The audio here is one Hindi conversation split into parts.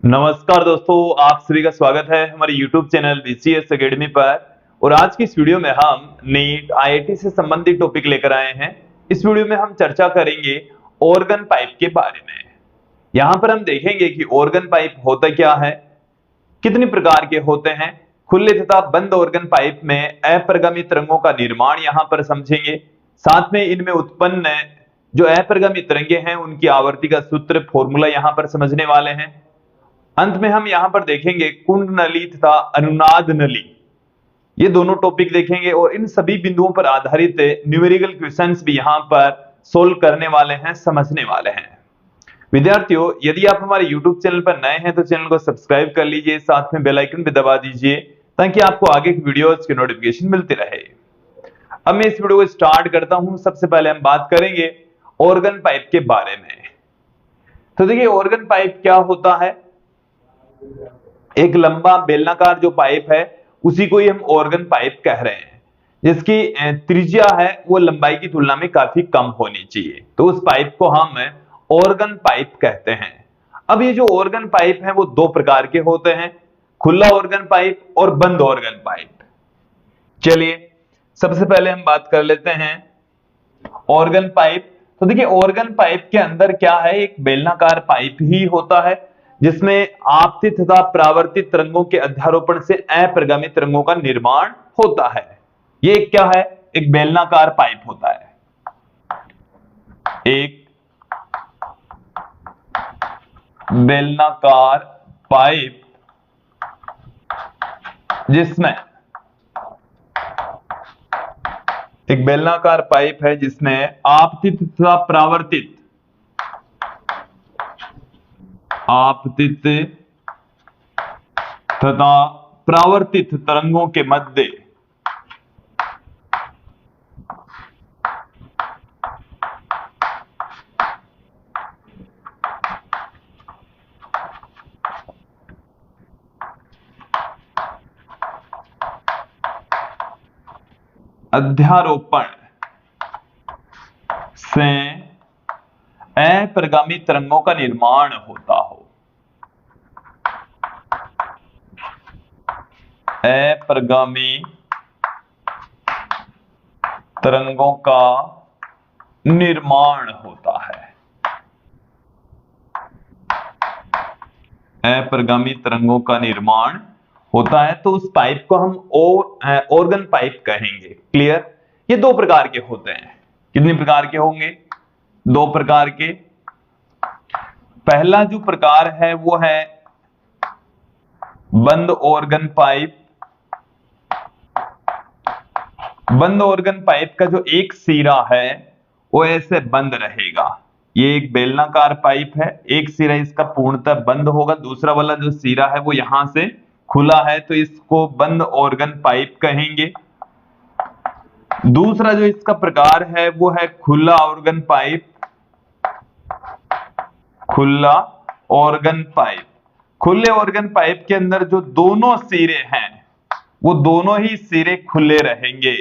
नमस्कार दोस्तों, आप सभी का स्वागत है हमारे YouTube चैनल BCS एकेडमी पर। और आज की इस वीडियो में हम नीट IIT से संबंधित टॉपिक लेकर आए हैं। इस वीडियो में हम चर्चा करेंगे ऑर्गन पाइप के बारे में। यहाँ पर हम देखेंगे कि ऑर्गन पाइप होता क्या है, कितने प्रकार के होते हैं, खुले तथा बंद ऑर्गन पाइप में अपरिगामी तरंगों का निर्माण यहाँ पर समझेंगे। साथ में इनमें उत्पन्न जो अपरिगामी तरंगे हैं उनकी आवर्ती का सूत्र फॉर्मूला यहाँ पर समझने वाले हैं। अंत में हम यहां पर देखेंगे कुंड नली तथा अनुनाद नली, ये दोनों टॉपिक देखेंगे और इन सभी बिंदुओं पर आधारित न्यूमेरिकल क्वेश्चंस भी यहां पर सोल्व करने वाले हैं, समझने वाले हैं। विद्यार्थियों, यदि आप हमारे YouTube चैनल पर नए हैं तो चैनल को सब्सक्राइब कर लीजिए, साथ में बेल आइकन भी दबा दीजिए ताकि आपको आगे की वीडियोस के नोटिफिकेशन मिलते रहे। अब मैं इस वीडियो को स्टार्ट करता हूं। सबसे पहले हम बात करेंगे ऑर्गन पाइप के बारे में। तो देखिए, ऑर्गन पाइप क्या होता है। एक लंबा बेलनाकार जो पाइप है उसी को ही हम ऑर्गन पाइप कह रहे हैं, जिसकी त्रिज्या है वो लंबाई की तुलना में काफी कम होनी चाहिए, तो उस पाइप को हम ऑर्गन पाइप कहते हैं। अब ये जो ऑर्गन पाइप है वो दो प्रकार के होते हैं, खुला ऑर्गन पाइप और बंद ऑर्गन पाइप। चलिए सबसे पहले हम बात कर लेते हैं ऑर्गन पाइप। तो देखिए, ऑर्गन पाइप के अंदर क्या है, एक बेलनाकार पाइप ही होता है जिसमें आपतित तथा परावर्तित तरंगों के अध्यारोपण से अपरिगामी तरंगों का निर्माण होता है। ये क्या है, एक बेलनाकार पाइप होता है, एक बेलनाकार पाइप जिसमें एक बेलनाकार पाइप है जिसमें आपतित तथा परावर्तित तथा परावर्तित तरंगों के मध्य अध्यारोपण से अपरिगामी तरंगों का निर्माण होता हो। अपरिगामी तरंगों का निर्माण होता है। अपरिगामी तरंगों का निर्माण होता है तो उस पाइप को हम ऑर्गन पाइप कहेंगे। क्लियर। ये दो प्रकार के होते हैं। कितने प्रकार के होंगे, दो प्रकार के। पहला जो प्रकार है वो है बंद ऑर्गन पाइप। बंद ऑर्गन पाइप का जो एक सिरा है वो ऐसे बंद रहेगा। ये एक बेलनाकार पाइप है, एक सिरा इसका पूर्णतः बंद होगा, दूसरा वाला जो सिरा है वो यहां से खुला है, तो इसको बंद ऑर्गन पाइप कहेंगे। दूसरा जो इसका प्रकार है वो है खुला ऑर्गन पाइप। खुला ऑर्गन पाइप, खुले ऑर्गन पाइप के अंदर जो दोनों सिरे हैं वो दोनों ही सिरे खुले रहेंगे।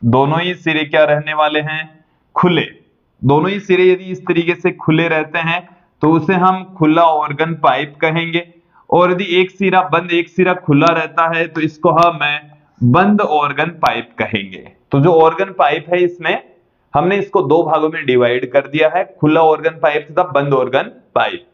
दोनों ही सिरे क्या रहने वाले हैं, खुले। दोनों ही सिरे यदि इस तरीके से खुले रहते हैं तो उसे हम खुला ऑर्गन पाइप कहेंगे। और यदि एक सिरा बंद एक सिरा खुला रहता है तो इसको हम बंद ऑर्गन पाइप कहेंगे। तो जो ऑर्गन पाइप है इसमें हमने इसको दो भागों में डिवाइड कर दिया है, खुला ऑर्गन पाइप तथा बंद ऑर्गन पाइप।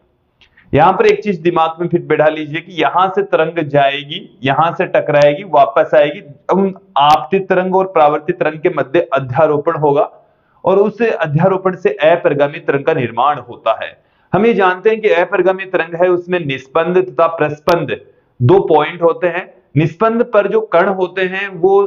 यहां पर एक चीज दिमाग में फिर बैठा लीजिए कि यहां से तरंग जाएगी, यहां से टकराएगी, वापस आएगी, अब आपतित तरंग और परावर्तित तरंग के मध्य अध्यारोपण होगा और उस अध्यारोपण से अपरिगामी तरंग का निर्माण होता है। हम ये जानते हैं कि अपरिगामी तरंग है उसमें निस्पंद तथा प्रस्पंद दो पॉइंट होते हैं। निस्पंद पर जो कण होते हैं वो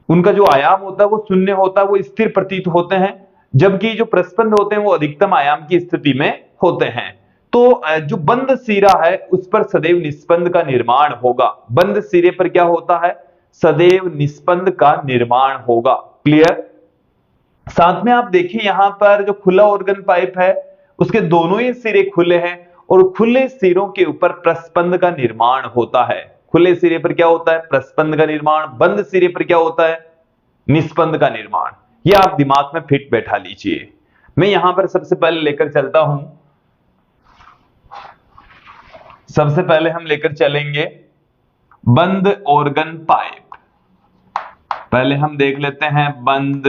उनका जो आयाम होता है वो शून्य होता है, वो स्थिर प्रतीत होते हैं, जबकि जो प्रस्पंद होते हैं वो अधिकतम आयाम की स्थिति में होते हैं। तो जो बंद सिरा है उस पर सदैव निस्पंद का निर्माण होगा। बंद सिरे पर क्या होता है, सदैव निस्पंद का निर्माण होगा। क्लियर। साथ में आप देखिए यहां पर जो खुला ऑर्गन पाइप है उसके दोनों ही सिरे खुले हैं और खुले सिरों के ऊपर प्रस्पंद का निर्माण होता है। खुले सिरे पर क्या होता है, प्रस्पंद का निर्माण, बंद सिरे पर क्या होता है, निस्पंद का निर्माण। ये आप दिमाग में फिट बैठा लीजिए। मैं यहां पर सबसे पहले लेकर चलता हूं सबसे पहले हम लेकर चलेंगे बंद ऑर्गन पाइप। पहले हम देख लेते हैं बंद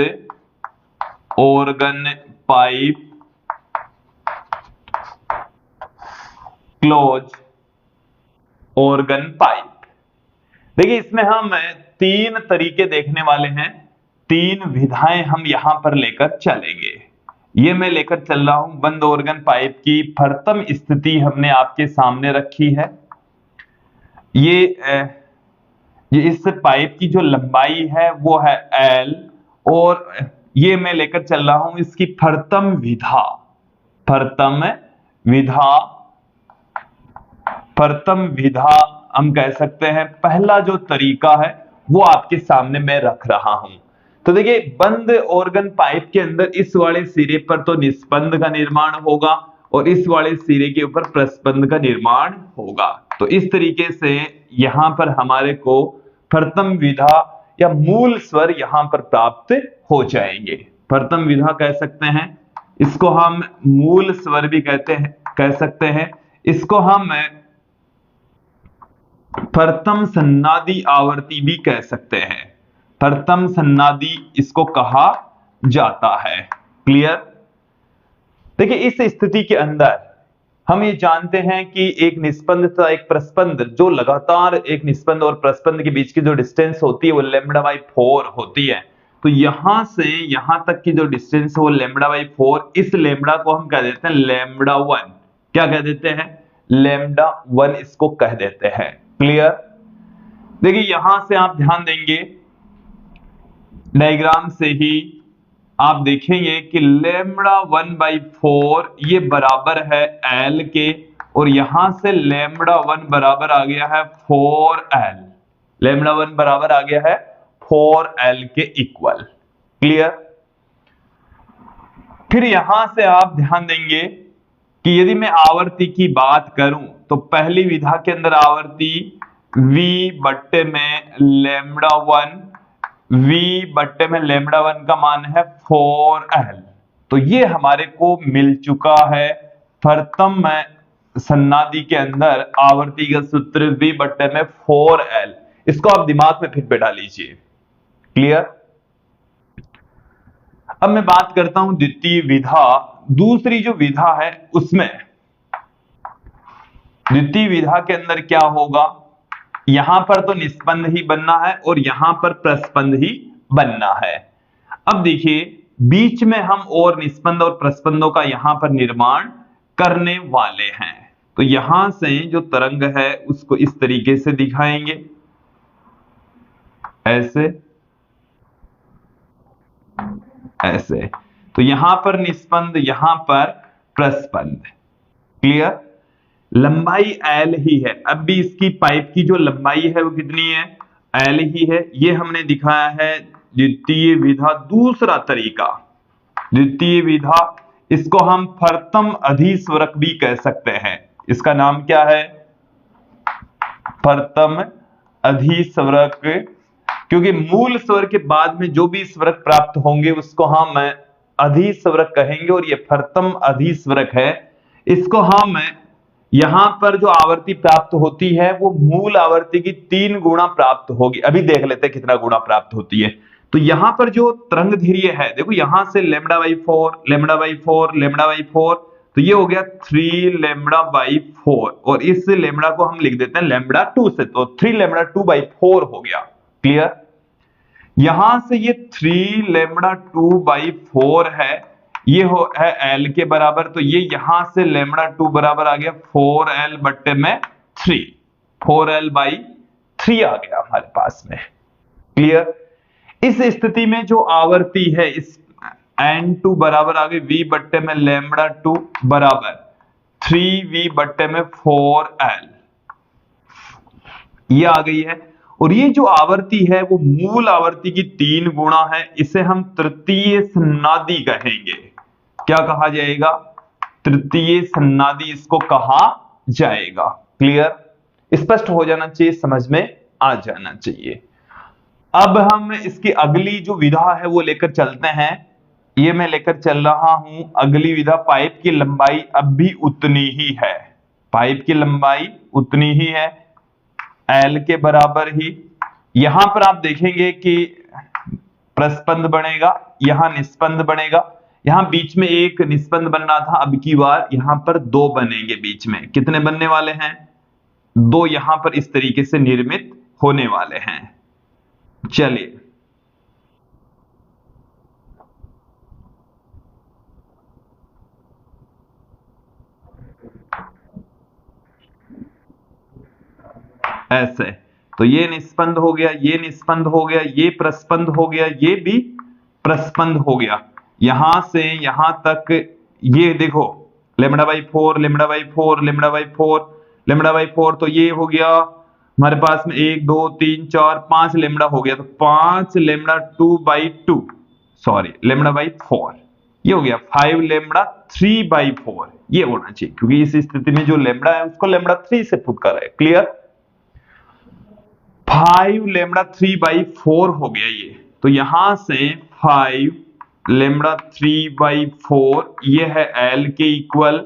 organ pipe, close organ pipe. देखिए इसमें हम 3 तरीके देखने वाले हैं, 3 विधाएं हम यहां पर लेकर चलेंगे। ये मैं लेकर चल रहा हूं बंद ऑर्गन पाइप की प्रथम स्थिति हमने आपके सामने रखी है। ये इस पाइप की जो लंबाई है वो है L, और ये मैं लेकर चल रहा हूं इसकी प्रथम विधा। प्रथम विधा, प्रथम विधा हम कह सकते हैं, पहला जो तरीका है वो आपके सामने मैं रख रहा हूं। तो देखिए बंद ऑर्गन पाइप के अंदर इस वाले सिरे पर तो निस्पंद का निर्माण होगा और इस वाले सिरे के ऊपर प्रस्पंद का निर्माण होगा। तो इस तरीके से यहां पर हमारे को प्रथम विधा या मूल स्वर यहां पर प्राप्त हो जाएंगे। प्रथम विधा कह सकते हैं, इसको हम मूल स्वर भी कह सकते हैं। इसको हम प्रथम सन्नादी आवर्ती भी कह सकते हैं। प्रथम सन्नादी इसको कहा जाता है। क्लियर? देखिए इस स्थिति के अंदर हम ये जानते हैं कि एक निस्पंद तथा एक प्रस्पंद, जो लगातार एक निस्पंद और प्रस्पंद के बीच की जो डिस्टेंस होती है वो λ/4 होती है। तो यहां से यहां तक की जो डिस्टेंस है वो λ/4, इस लैम्ब्डा को हम कह देते हैं λ1। क्या कह देते हैं? λ1 इसको कह देते हैं। क्लियर? देखिए यहां से आप ध्यान देंगे, डायग्राम से ही आप देखेंगे कि λ1/4 ये बराबर है L के, और यहां से λ1 बराबर आ गया है 4L। λ1 बराबर आ गया है 4L के इक्वल। क्लियर? फिर यहां से आप ध्यान देंगे कि यदि मैं आवर्ती की बात करूं तो पहली विधा के अंदर आवर्ती V/में λ1, V/में λ1 का मान है 4L। तो ये हमारे को मिल चुका है प्रथम सन्नादी के अंदर आवर्ती का सूत्र V/में 4L। इसको आप दिमाग में फिर बैठा लीजिए। क्लियर? अब मैं बात करता हूं द्वितीय विधा। दूसरी जो विधा है उसमें द्वितीय विधा के अंदर क्या होगा, यहां पर तो निस्पंद ही बनना है और यहां पर प्रस्पंद ही बनना है। अब देखिए बीच में हम और निस्पंद और प्रस्पंदों का यहां पर निर्माण करने वाले हैं। तो यहां से जो तरंग है उसको इस तरीके से दिखाएंगे, ऐसे ऐसे। तो यहां पर निस्पंद, यहां पर प्रस्पंद। क्लियर? लंबाई L ही है। अब भी इसकी पाइप की जो लंबाई है वो कितनी है? L ही है। ये हमने दिखाया है द्वितीय विधा, दूसरा तरीका। द्वितीय विधा, इसको हम प्रथम अधिस्वरक भी कह सकते हैं। इसका नाम क्या है? प्रथम अधिस्वरक, क्योंकि मूल स्वर के बाद में जो भी स्वरक प्राप्त होंगे उसको हम अधिस्वरक कहेंगे, और ये प्रथम अधिस्वरक है। इसको हम यहां पर जो आवर्ती प्राप्त होती है वो मूल आवर्ती की 3 गुणा प्राप्त होगी। अभी देख लेते हैं कितना गुणा प्राप्त होती है। तो यहां पर जो तरंग धैर्य है, देखो यहां से λ/4 λ/4 λ/4, तो ये हो गया 3λ/4, और इस लैम्ब्डा को हम लिख देते हैं λ2 से, तो 3λ2/4 हो गया। क्लियर? यहां से ये 3λ2/4 है, ये है L के बराबर, तो ये यहां से λ2 बराबर आ गया 4L/3, 4L/3 आ गया हमारे पास में। क्लियर? इस स्थिति में जो आवर्ती है इस N2 बराबर आ गई V/में λ2 बराबर 3V/में 4L, ये आ गई है। और ये जो आवर्ती है वो मूल आवर्ती की 3 गुणा है। इसे हम तृतीय सन्नादी कहेंगे। क्या कहा जाएगा? तृतीय सन्नादी इसको कहा जाएगा। क्लियर? स्पष्ट हो जाना चाहिए, समझ में आ जाना चाहिए। अब हम इसकी अगली जो विधा है वो लेकर चलते हैं। ये मैं लेकर चल रहा हूं अगली विधा। पाइप की लंबाई अब भी उतनी ही है, पाइप की लंबाई उतनी ही है, L के बराबर ही। यहां पर आप देखेंगे कि प्रस्पंद बनेगा, यहां निस्पंद बनेगा। यहां बीच में एक निस्पंद बन रहा था, अब की बार यहां पर दो बनेंगे बीच में। कितने बनने वाले हैं? दो यहां पर इस तरीके से निर्मित होने वाले हैं। चलिए ऐसे, तो ये निस्पंद हो गया, ये निस्पंद हो गया, ये प्रस्पंद हो गया, ये भी प्रस्पंद हो गया। यहां से यहां तक ये देखो lambda by 4, lambda by 4, lambda by 4, lambda by 4, तो ये हो गया हमारे पास में 1 2 3 4 5 लेमड़ा हो गया, तो 5 लेमड़ा 2/2, सॉरी लेमड़ा बाई 4, ये हो गया 5 लेमड़ा 3/4, ये होना चाहिए, क्योंकि इस स्थिति में जो लेमड़ा है उसको लेमड़ा 3 से पुट कर रहा है। क्लियर? 5 लेमड़ा 3/4 हो गया ये, तो यहां से 5 लेमड़ा 3/4 ये है L के इक्वल,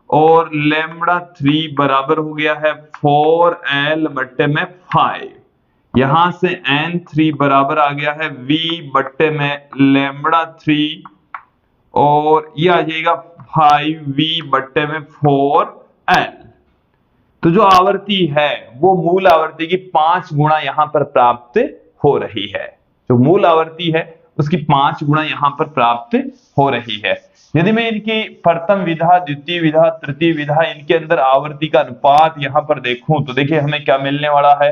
और लेमड़ा 3 बराबर हो गया है 4L बट्टे में 5। यहां से N3 बराबर आ गया है V बट्टे में लेमड़ा 3, और ये आ जाएगा 5V बट्टे में 4L। तो जो आवर्ती है वो मूल आवर्ती की 5 गुणा यहां पर प्राप्त हो रही है। जो मूल आवर्ती है उसकी 5 गुणा यहां पर प्राप्त हो रही है। यदि मैं इनकी प्रथम विधा, द्वितीय विधा, तृतीय विधा, इनके अंदर आवर्ती का अनुपात यहां पर देखूं तो देखिए हमें क्या मिलने वाला है।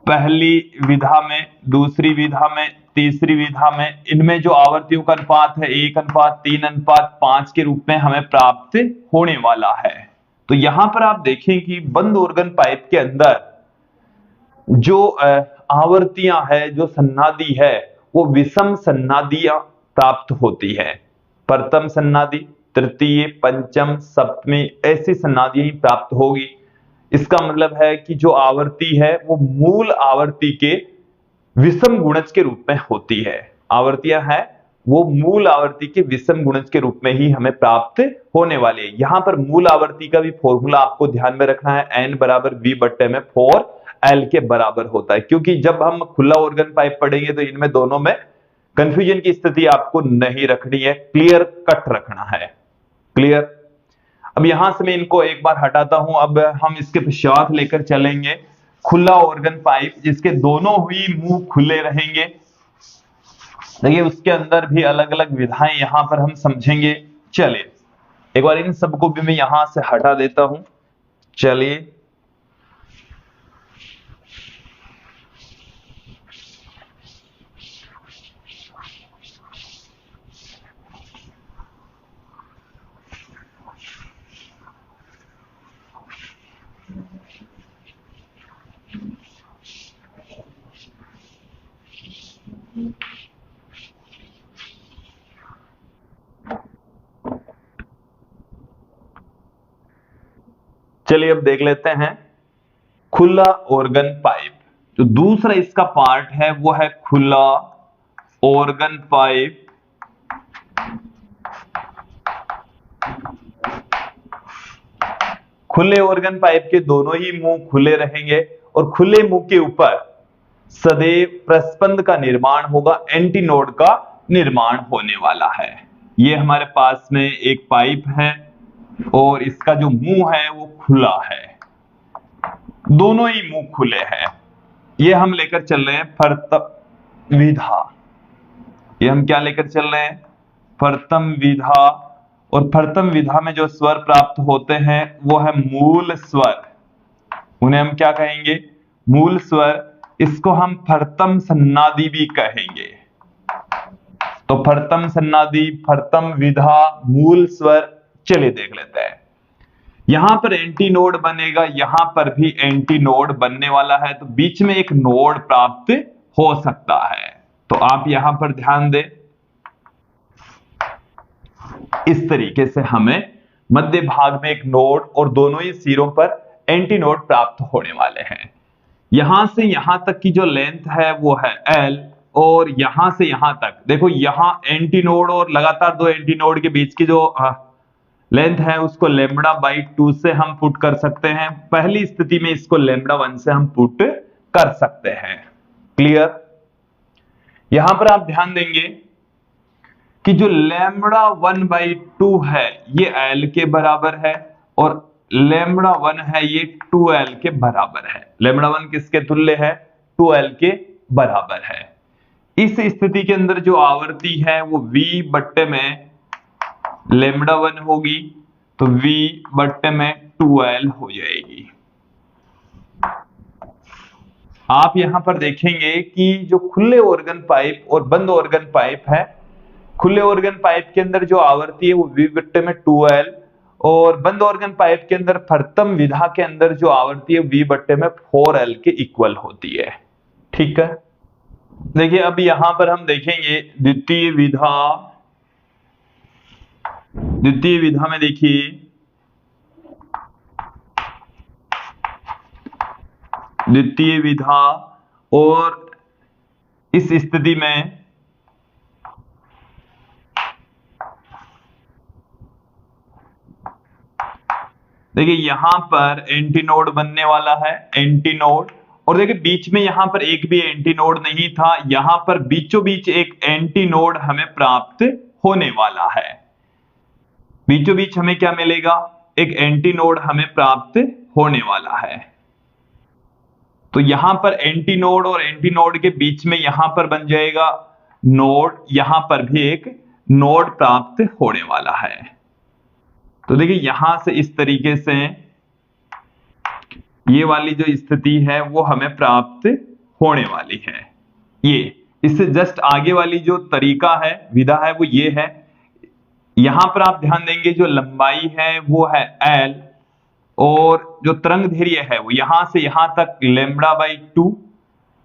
पहली विधा में, दूसरी विधा में, तीसरी विधा में, इनमें जो आवर्तियों का अनुपात है 1:3:5 के रूप में हमें प्राप्त होने वाला है। तो यहां पर आप देखें कि बंद ऑर्गन पाइप के अंदर जो आवर्तियां है, जो सन्नादि है, वो विषम सन्नादियां प्राप्त होती है। प्रथम सन्नादि, तृतीय, पंचम, सप्तमी, ऐसी सन्नादियां ही प्राप्त होगी। इसका मतलब है कि जो आवर्ती है वो मूल आवर्ती के विषम गुणज के रूप में होती है। आवर्तियां है वो मूल आवर्ती के विषम गुणज के रूप में ही हमें प्राप्त होने वाली है। यहां पर मूल आवर्ती का भी फॉर्मूला आपको ध्यान में रखना है, N बराबर V बट्टे में 4L के बराबर होता है, क्योंकि जब हम खुला ऑर्गन पाइप पढ़ेंगे तो इनमें दोनों में कंफ्यूजन की स्थिति आपको नहीं रखनी है, क्लियर कट रखना है। क्लियर? अब यहां से मैं इनको एक बार हटाता हूं, अब हम इसके पश्चात लेकर चलेंगे खुला ऑर्गन पाइप, जिसके दोनों ही मुंह खुले रहेंगे। देखिए उसके अंदर भी अलग अलग विधाएं यहां पर हम समझेंगे। चलिए एक बार इन सबको भी मैं यहां से हटा देता हूं। चलिए चलिए अब देख लेते हैं खुला ऑर्गन पाइप। जो दूसरा इसका पार्ट है वो है खुला ऑर्गन पाइप। खुले ऑर्गन पाइप के दोनों ही मुंह खुले रहेंगे और खुले मुंह के ऊपर सदैव प्रस्पंद का निर्माण होगा, एंटीनोड का निर्माण होने वाला है। ये हमारे पास में एक पाइप है और इसका जो मुंह है वो खुला है, दोनों ही मुंह खुले हैं। ये हम लेकर चल रहे हैं प्रथम विधा। ये हम क्या लेकर चल रहे हैं? प्रथम विधा। और प्रथम विधा में जो स्वर प्राप्त होते हैं वो है मूल स्वर, उन्हें हम क्या कहेंगे? मूल स्वर। इसको हम प्रथम सन्नादि भी कहेंगे। तो प्रथम सन्नादि, प्रथम विधा, मूल स्वर। चलिए देख लेते हैं। यहां पर एंटीनोड बनेगा, यहां पर भी एंटीनोड बनने वाला है, तो बीच में एक नोड प्राप्त हो सकता है। तो आप यहां पर ध्यान दें, इस तरीके से हमें मध्य भाग में एक नोड और दोनों ही सिरों पर एंटीनोड प्राप्त होने वाले हैं। यहां से यहां तक की जो लेंथ है वो है L, और यहां से यहां तक देखो, यहां एंटीनोड और लगातार दो एंटीनोड के बीच की जो लेंथ है उसको लेमड़ा बाई 2 से हम पुट कर सकते हैं। पहली स्थिति में इसको लेमड़ा 1 से हम पुट कर सकते हैं। क्लियर? यहां पर आप ध्यान देंगे कि जो लेमड़ा 1 बाई 2 है ये एल के बराबर है और लेमड़ा 1 है ये 2l के बराबर है। लेमड़ा 1 किसके तुल्य है? 2l के बराबर है। इस स्थिति के अंदर जो आवर्ती है वो v बट्टे में लेमड़ा 1 होगी, तो v बट्टे में 2l हो जाएगी। आप यहां पर देखेंगे कि जो खुले ऑर्गन पाइप और बंद ऑर्गन पाइप है, खुले ऑर्गन पाइप के अंदर जो आवर्ती है वो v बट्टे में 2l और बंद ऑर्गन पाइप के अंदर प्रथम विधा के अंदर जो आवर्ती है v बट्टे में 4l के इक्वल होती है। ठीक है, देखिए अब यहां पर हम देखेंगे द्वितीय विधा में देखिए द्वितीय विधा और इस स्थिति में देखिए यहां पर एंटीनोड बनने वाला है, एंटीनोड, और देखिए बीच में यहां पर एक भी एंटीनोड नहीं था, यहां पर बीचों बीच एक एंटीनोड हमें प्राप्त होने वाला है। बीचों बीच हमें क्या मिलेगा? एक एंटीनोड हमें प्राप्त होने वाला है। तो यहां पर एंटीनोड और एंटीनोड के बीच में यहां पर बन जाएगा नोड, यहां पर भी एक नोड प्राप्त होने वाला है। तो देखिए यहां से इस तरीके से ये वाली जो स्थिति है वो हमें प्राप्त होने वाली है। ये इससे जस्ट आगे वाली जो तरीका है, विधा है, वो ये है। यहां पर आप ध्यान देंगे जो लंबाई है वो है l और जो तरंग धैर्य है वो यहां से यहां तक लेमड़ा बाई 2,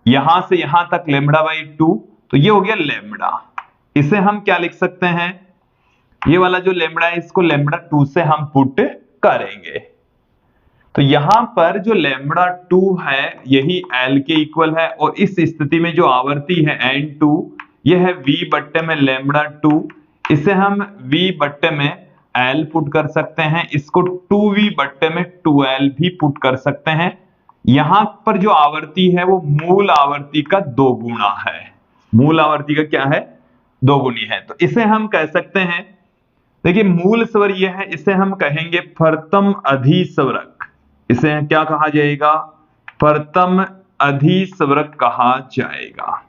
यहां से यहां तक लेमड़ा बाई 2, तो ये हो गया लेमड़ा। इसे हम क्या लिख सकते हैं? ये वाला जो लेमड़ा है इसको लेमड़ा 2 से हम पुट करेंगे। तो यहां पर जो लेमड़ा 2 है यही l के इक्वल है और इस स्थिति में जो आवर्ती है n2 यह है v बट्टे में लेमड़ा 2, इसे हम v बट्टे में l पुट कर सकते हैं, इसको 2v बट्टे में 2l भी पुट कर सकते हैं। यहां पर जो आवर्ती है वो मूल आवर्ती का 2 गुना है, मूल आवर्ती का क्या है? 2 गुनी है। तो इसे हम कह सकते हैं, देखिए मूल स्वर यह है, इसे हम कहेंगे प्रथम अधिस्वरक। इसे क्या कहा जाएगा? प्रथम अधिस्वरक कहा जाएगा।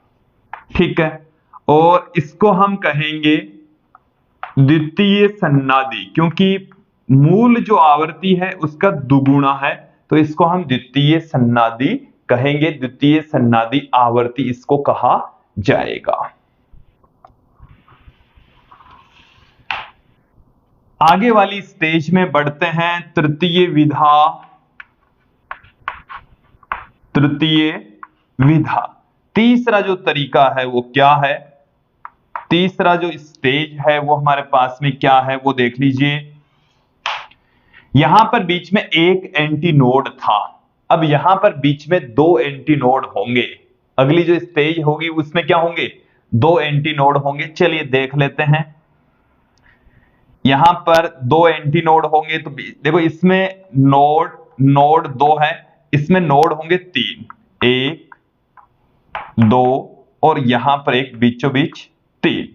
ठीक है, और इसको हम कहेंगे द्वितीय सन्नादि, क्योंकि मूल जो आवर्ती है उसका दुगुना है, तो इसको हम द्वितीय सन्नादि कहेंगे। द्वितीय सन्नादि आवर्ती इसको कहा जाएगा। आगे वाली स्टेज में बढ़ते हैं, तृतीय विधा। तृतीय विधा तीसरा जो तरीका है वो क्या है? तीसरा जो स्टेज है वो हमारे पास में क्या है वो देख लीजिए। यहां पर बीच में एक एंटीनोड था, अब यहां पर बीच में 2 एंटीनोड होंगे। अगली जो स्टेज होगी उसमें क्या होंगे? 2 एंटीनोड होंगे। चलिए देख लेते हैं। यहां पर 2 एंटीनोड होंगे, तो देखो इसमें नोड 2 है, इसमें नोड होंगे 3, 1 2 और यहां पर एक बीचों बीच 3,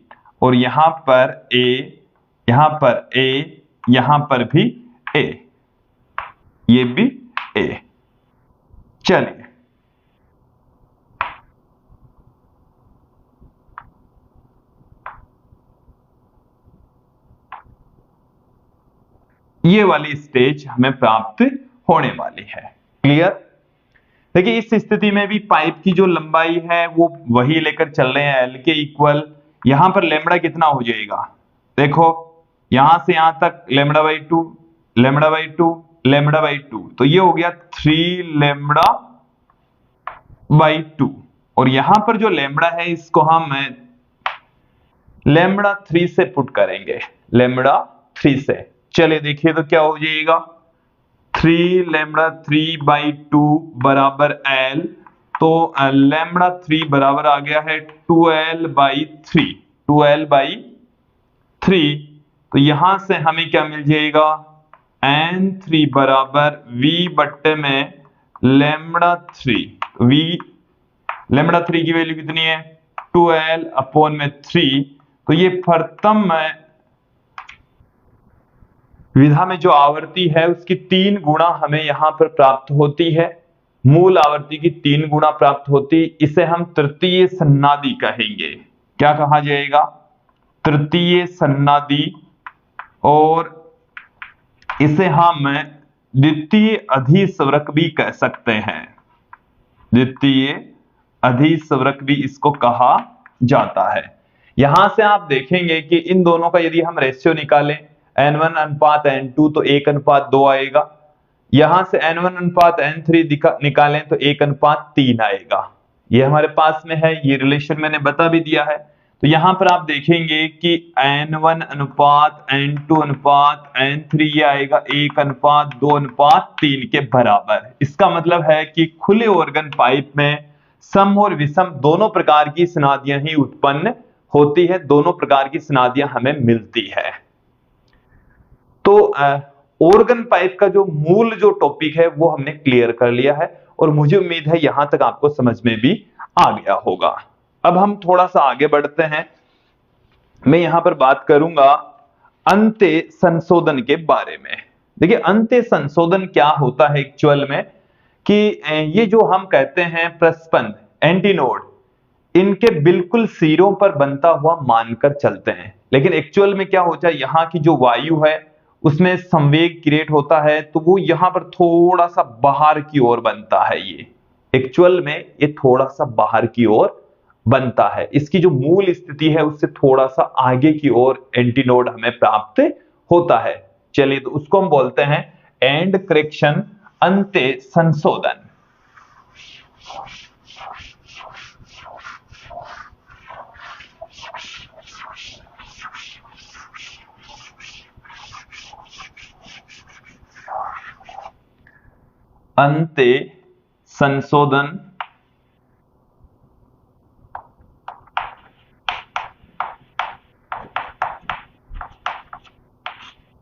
और यहां पर A, यहां पर A, यहां पर भी A, ये भी A। चलिए ये वाली स्टेज हमें प्राप्त होने वाली है। क्लियर? देखिए इस स्थिति में भी पाइप की जो लंबाई है वो वही लेकर चल रहे हैं, L के इक्वल। यहां पर लेमड़ा कितना हो जाएगा? देखो यहां से यहां तक lambda by 2, lambda by 2, lambda by 2, तो ये हो गया 3 लेमड़ा बाई 2, और यहां पर जो लेमड़ा है इसको हम लेमड़ा 3 से पुट करेंगे, लेमड़ा 3 से। चलिए देखिए तो क्या हो जाएगा? 3 लेमड़ा 3 बाई 2 बराबर L, तो लेमड़ा 3 बराबर आ गया है 2L बाई 3, 2L बाई 3, तो यहां से हमें क्या मिल जाएगा, N3 बराबर V बट्टे में लेमड़ा 3। लेमड़ा 3 की वैल्यू कितनी है, 12 अपॉन में 3। तो ये प्रथम विधा में जो आवर्ती है उसकी 3 गुणा हमें यहां पर प्राप्त होती है, मूल आवर्ती की 3 गुणा प्राप्त होती। इसे हम तृतीय सन्नादि कहेंगे। क्या कहा जाएगा, तृतीय सन्नादि। और इसे हम द्वितीय अधिस्वरक भी कह सकते हैं, द्वितीय अधिस्वरक भी इसको कहा जाता है। यहां से आप देखेंगे कि इन दोनों का यदि हम रेशियो निकालें N1 अनुपात N2 तो 1 अनुपात 2 आएगा। यहां से N1 अनुपात N3 निकालें तो 1 अनुपात 3 आएगा। ये हमारे पास में है, ये रिलेशन मैंने बता भी दिया है। तो यहां पर आप देखेंगे कि N1 अनुपात N2 अनुपात N3 ये आएगा 1 अनुपात 2 अनुपात 3 के बराबर। इसका मतलब है कि खुले ऑर्गन पाइप में सम और विषम दोनों प्रकार की स्नादियां ही उत्पन्न होती है, दोनों प्रकार की स्नादियां हमें मिलती है। तो ऑर्गन पाइप का जो मूल जो टॉपिक है वो हमने क्लियर कर लिया है और मुझे उम्मीद है यहां तक आपको समझ में भी आ गया होगा। अब हम थोड़ा सा आगे बढ़ते हैं। मैं यहां पर बात करूंगा अंत्य संशोधन के बारे में। देखिए अंत्य संशोधन क्या होता है एक्चुअल में, कि ये जो हम कहते हैं प्रस्पंद एंटीनोड, इनके बिल्कुल सिरों पर बनता हुआ मानकर चलते हैं, लेकिन एक्चुअल में क्या होता है, यहाँ की जो वायु है उसमें संवेग क्रिएट होता है तो वो यहां पर थोड़ा सा बाहर की ओर बनता है। ये एक्चुअल में ये थोड़ा सा बाहर की ओर बनता है, इसकी जो मूल स्थिति है उससे थोड़ा सा आगे की ओर एंटीनोड हमें प्राप्त होता है। चलिए तो उसको हम बोलते हैं एंड करेक्शन, अंत्य संशोधन। अंत्य संशोधन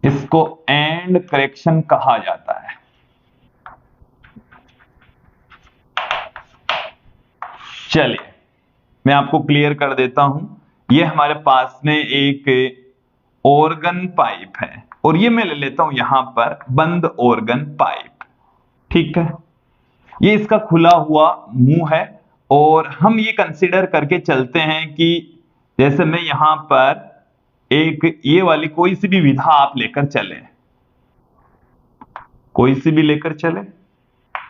इसको एंड करेक्शन कहा जाता है। चलिए मैं आपको क्लियर कर देता हूं। ये हमारे पास में एक ऑर्गन पाइप है और ये मैं ले लेता हूं यहां पर बंद ऑर्गन पाइप, ठीक है। ये इसका खुला हुआ मुंह है और हम ये कंसीडर करके चलते हैं कि जैसे मैं यहां पर एक ये वाली कोई सी भी विधा आप लेकर चले, कोई सी भी लेकर चले,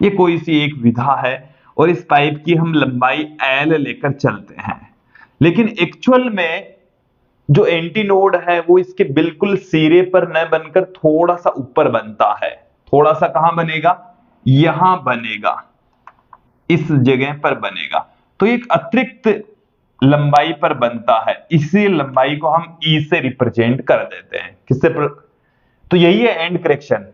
ये कोई सी एक विधा है और इस पाइप की हम लंबाई L लेकर चलते हैं, लेकिन एक्चुअल में जो एंटीनोड है वो इसके बिल्कुल सिरे पर न बनकर थोड़ा सा ऊपर बनता है। थोड़ा सा कहां बनेगा, यहां बनेगा, इस जगह पर बनेगा। तो एक अतिरिक्त लंबाई पर बनता है, इसी लंबाई को हम ई से रिप्रेजेंट कर देते हैं। किससे तो यही है एंड करेक्शन,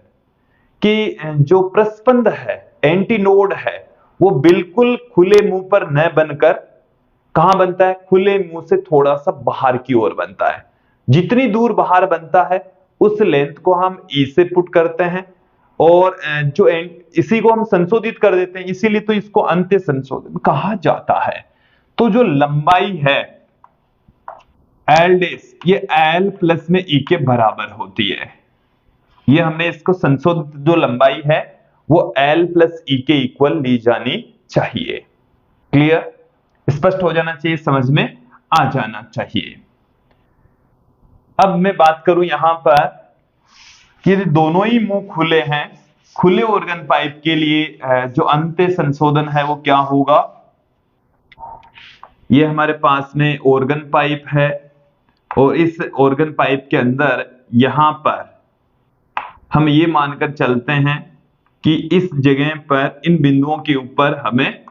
कि जो प्रस्पंद है एंटीनोड है वो बिल्कुल खुले मुंह पर न बनकर कहां बनता है, खुले मुंह से थोड़ा सा बाहर की ओर बनता है। जितनी दूर बाहर बनता है उस लेंथ को हम ई से पुट करते हैं और जो इसी को हम संशोधित कर देते हैं, इसीलिए तो इसको अंत्य संशोधन कहा जाता है। तो जो लंबाई है एल डेस, ये एल प्लस में ई के बराबर होती है। ये हमने इसको संशोधित जो लंबाई है वो एल प्लस ई के इक्वल ली जानी चाहिए। क्लियर, स्पष्ट हो जाना चाहिए, समझ में आ जाना चाहिए। अब मैं बात करूं यहां पर कि दोनों ही मुंह खुले हैं, खुले ऑर्गन पाइप के लिए जो अंत्य संशोधन है वो क्या होगा। ये हमारे पास में ऑर्गन पाइप है और इस ऑर्गन पाइप के अंदर यहां पर हम ये मानकर चलते हैं कि इस जगह पर इन बिंदुओं के ऊपर हमें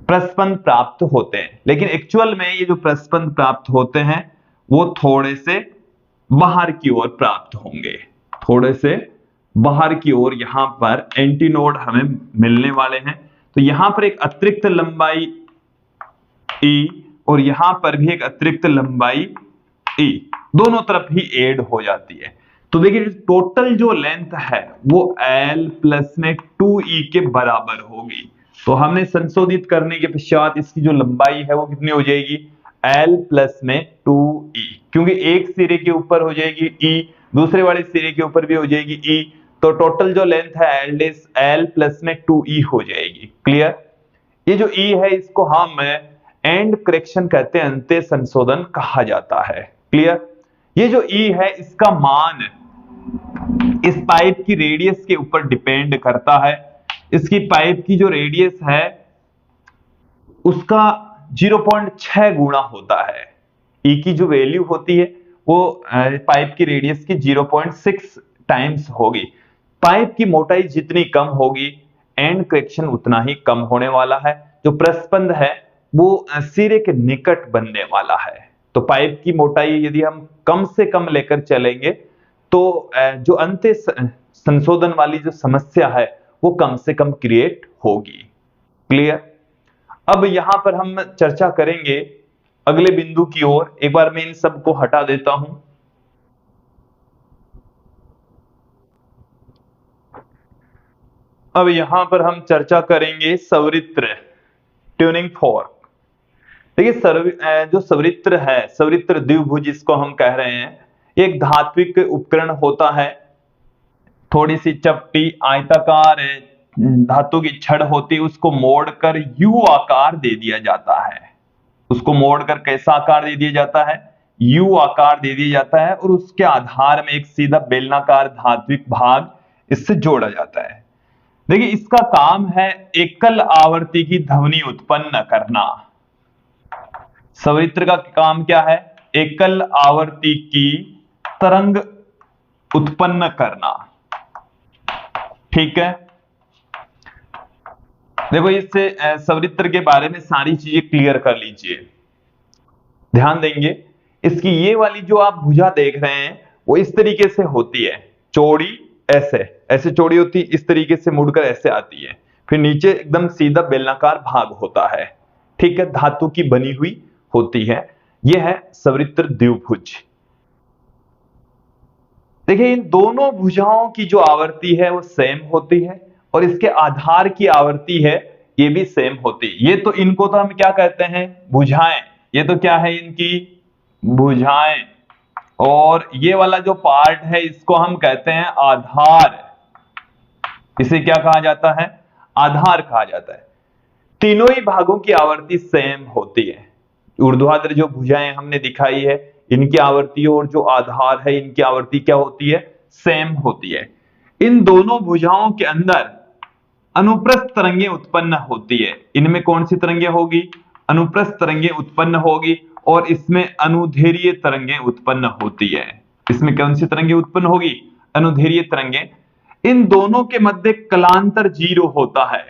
प्रस्पंद प्राप्त होते हैं, लेकिन एक्चुअल में ये जो प्रस्पंद प्राप्त होते हैं वो थोड़े से बाहर की ओर प्राप्त होंगे, थोड़े से बाहर की ओर यहां पर एंटीनोड हमें मिलने वाले हैं। तो यहां पर एक अतिरिक्त लंबाई ई और यहां पर भी एक अतिरिक्त लंबाई ई, दोनों तरफ ही ऐड हो जाती है। तो देखिए टोटल जो लेंथ है वो L प्लस में 2E के बराबर होगी। तो हमने संशोधित करने के पश्चात इसकी जो लंबाई है वो कितनी हो जाएगी, L प्लस में 2E, क्योंकि एक सिरे के ऊपर हो जाएगी E, दूसरे वाले सिरे के ऊपर भी हो जाएगी E, तो टोटल जो लेंथ है L प्लस में 2E हो जाएगी। क्लियर। ये जो E है इसको हम एंड करेक्शन कहते हैं, अंत्य संशोधन कहा जाता है। क्लियर। ये जो E है इसका मान इस पाइप की रेडियस के ऊपर डिपेंड करता है। इसकी पाइप की जो रेडियस है उसका 0.6 गुना होता है। E की जो वैल्यू होती है वो पाइप की रेडियस की 0.6 टाइम्स होगी। पाइप की मोटाई जितनी कम होगी एंड करेक्शन उतना ही कम होने वाला है। जो प्रस्पंद है वो सिरे के निकट बनने वाला है। तो पाइप की मोटाई यदि हम कम से कम लेकर चलेंगे तो जो अंत्य संशोधन वाली जो समस्या है वो कम से कम क्रिएट होगी। क्लियर। अब यहां पर हम चर्चा करेंगे अगले बिंदु की ओर। एक बार मैं इन सब को हटा देता हूं। अब यहां पर हम चर्चा करेंगे सवरित्र, ट्यूनिंग फॉर्क। देखिए जो सवरित्र है, सवरित्र द्विभुज जिसको हम कह रहे हैं, एक धात्विक उपकरण होता है। थोड़ी सी चपटी आयताकार धातु की छड़ होती है, उसको मोड़कर यू आकार दे दिया जाता है। उसको मोड़कर कैसा आकार दे दिया जाता है, यू आकार दे दिया जाता है, और उसके आधार में एक सीधा बेलनाकार धात्विक भाग इससे जोड़ा जाता है। देखिए इसका काम है एकल आवर्ती की ध्वनि उत्पन्न करना। सवरित्र का काम क्या है, एकल आवर्ती की तरंग उत्पन्न करना। ठीक है। देखो इससे सवरित्र के बारे में सारी चीजें क्लियर कर लीजिए, ध्यान देंगे। इसकी ये वाली जो आप भुजा देख रहे हैं वो इस तरीके से होती है, चौड़ी ऐसे ऐसे चौड़ी होती है, इस तरीके से मुड़कर ऐसे आती है, फिर नीचे एकदम सीधा बेलनाकार भाग होता है। ठीक है, धातु की बनी हुई होती है। यह है सवरित्र द्विभुज। देखिए इन दोनों भुजाओं की जो आवृत्ति है वो सेम होती है, और इसके आधार की आवृत्ति है ये भी सेम होती है। ये तो इनको तो हम क्या कहते हैं, भुजाएं। ये तो क्या है, इनकी भुजाएं। और ये वाला जो पार्ट है इसको हम कहते हैं आधार। इसे क्या कहा जाता है, आधार कहा जाता है। तीनों ही भागों की आवृत्ति सेम होती है। ऊर्ध्वाधर जो भुजाएं हमने दिखाई है इनकी आवृत्ति और जो आधार है इनकी आवृत्ति क्या होती है, सेम होती है। इन दोनों भुजाओं के अंदर अनुप्रस्थ तरंगें उत्पन्न होती है। इनमें कौन सी तरंगें होगी, अनुप्रस्थ तरंगें उत्पन्न होगी, और इसमें अनुदैर्घ्य तरंगें उत्पन्न होती है। इसमें कौन सी तरंगें उत्पन्न होगी, अनुदैर्घ्य तरंगें। इन दोनों के मध्य कलांतर 0 होता है।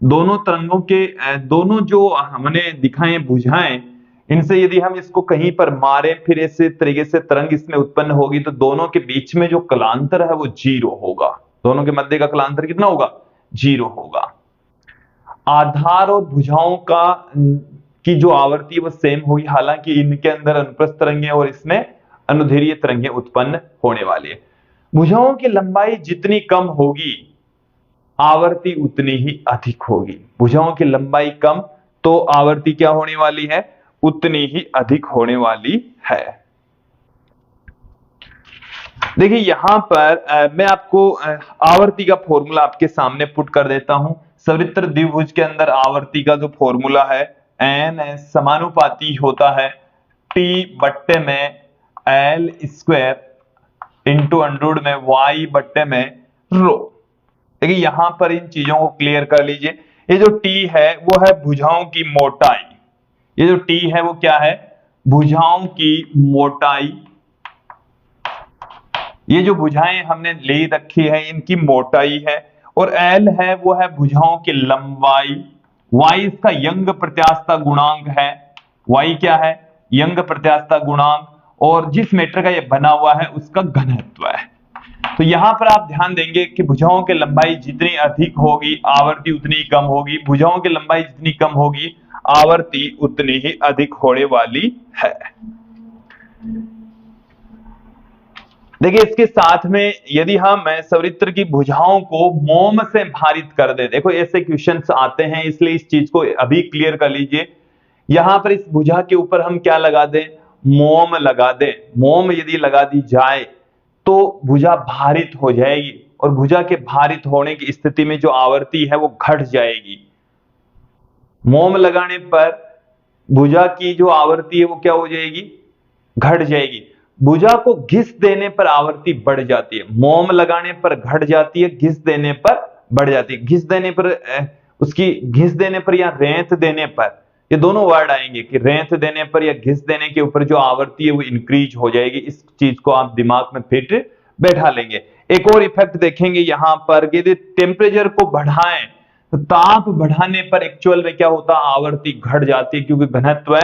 दोनों तरंगों के दोनों जो हमने दिखाए भुजाएं, इनसे यदि हम इसको कहीं पर मारे फिर ऐसे तरीके से तरंग इसमें उत्पन्न होगी तो दोनों के बीच में जो कलांतर है वो 0 होगा। दोनों के मध्य का कलांतर कितना होगा, 0 होगा। आधार और भुजाओं का की जो आवृत्ति वो सेम होगी, हालांकि इनके अंदर अनुप्रस्थ तरंगें और इसमें अनुदैर्घ्य तरंगें उत्पन्न होने वाली है। भुजाओं की लंबाई जितनी कम होगी आवृत्ति उतनी ही अधिक होगी। भुजाओं की लंबाई कम तो आवृत्ति क्या होने वाली है, उतनी ही अधिक होने वाली है। देखिए यहां पर मैं आपको आवर्ती का फॉर्मूला आपके सामने पुट कर देता हूं। सवरित्र द्विभुज के अंदर आवर्ती का जो फॉर्मूला है एन समानुपाती होता है टी बट्टे में एल स्क्वायर इंटू अंडररूट में वाई बट्टे में रो। देखिए यहां पर इन चीजों को क्लियर कर लीजिए। ये जो टी है वो है भुजाओं की मोटाई। ये जो टी है वो क्या है, भुजाओं की मोटाई। ये जो भुजाएं हमने ले रखी है इनकी मोटाई है, और एल है वो है भुजाओं की लंबाई। वाई इसका यंग प्रत्यास्थता गुणांक है। वाई क्या है, यंग प्रत्यास्थता गुणांक, और जिस मीटर का ये बना हुआ है उसका घनत्व है। तो यहां पर आप ध्यान देंगे कि भुजाओं की लंबाई जितनी अधिक होगी आवर्ती उतनी कम होगी, भुजाओं की लंबाई जितनी कम होगी आवर्ती उतनी ही अधिक होने वाली है। देखिए इसके साथ में यदि हम सवृत्र की भुजाओं को मोम से भारित कर दें, देखो ऐसे क्वेश्चंस आते हैं, इसलिए इस चीज को अभी क्लियर कर लीजिए। यहां पर इस भुजा के ऊपर हम क्या लगा दें, मोम लगा दें। मोम यदि लगा दी जाए तो भुजा भारित हो जाएगी, और भुजा के भारित होने की स्थिति में जो आवर्ती है वो घट जाएगी। मोम लगाने पर भुजा की जो आवर्ती है वो क्या हो जाएगी, घट जाएगी। भुजा को घिस देने पर आवर्ती बढ़ जाती है, मोम लगाने पर घट जाती है, घिस देने पर बढ़ जाती है। घिस देने पर उसकी घिस देने पर या रेंत देने पर, ये दोनों वर्ड आएंगे कि रेंत देने पर या घिस देने के ऊपर जो आवर्ती है वो इंक्रीज हो जाएगी। इस चीज को आप दिमाग में फिट बैठा लेंगे। एक और इफेक्ट देखेंगे यहां पर, यदि टेम्परेचर को बढ़ाएं तो ताप बढ़ाने पर एक्चुअल में क्या होता है, आवर्ती घट जाती है, क्योंकि घनत्व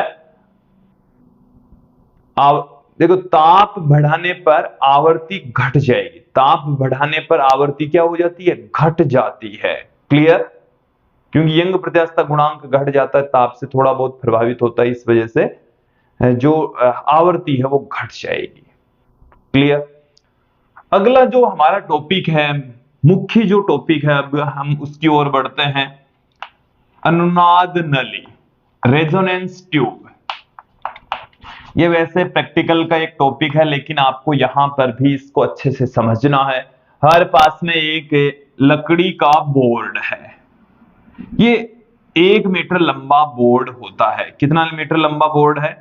देखो ताप बढ़ाने पर आवर्ती घट जाएगी। ताप बढ़ाने पर आवर्ती क्या हो जाती है, घट जाती है। क्लियर? क्योंकि यंग प्रत्यास्थता गुणांक घट जाता है, ताप से थोड़ा बहुत प्रभावित होता है, इस वजह से जो आवर्ती है वो घट जाएगी। क्लियर? अगला जो हमारा टॉपिक है, मुख्य जो टॉपिक है, अब हम उसकी ओर बढ़ते हैं। अनुनाद नली, रेजोनेंस ट्यूब। ये वैसे प्रैक्टिकल का एक टॉपिक है, लेकिन आपको यहां पर भी इसको अच्छे से समझना है। हमारे पास में एक लकड़ी का बोर्ड है, ये 1 मीटर लंबा बोर्ड होता है। कितना मीटर लंबा बोर्ड है,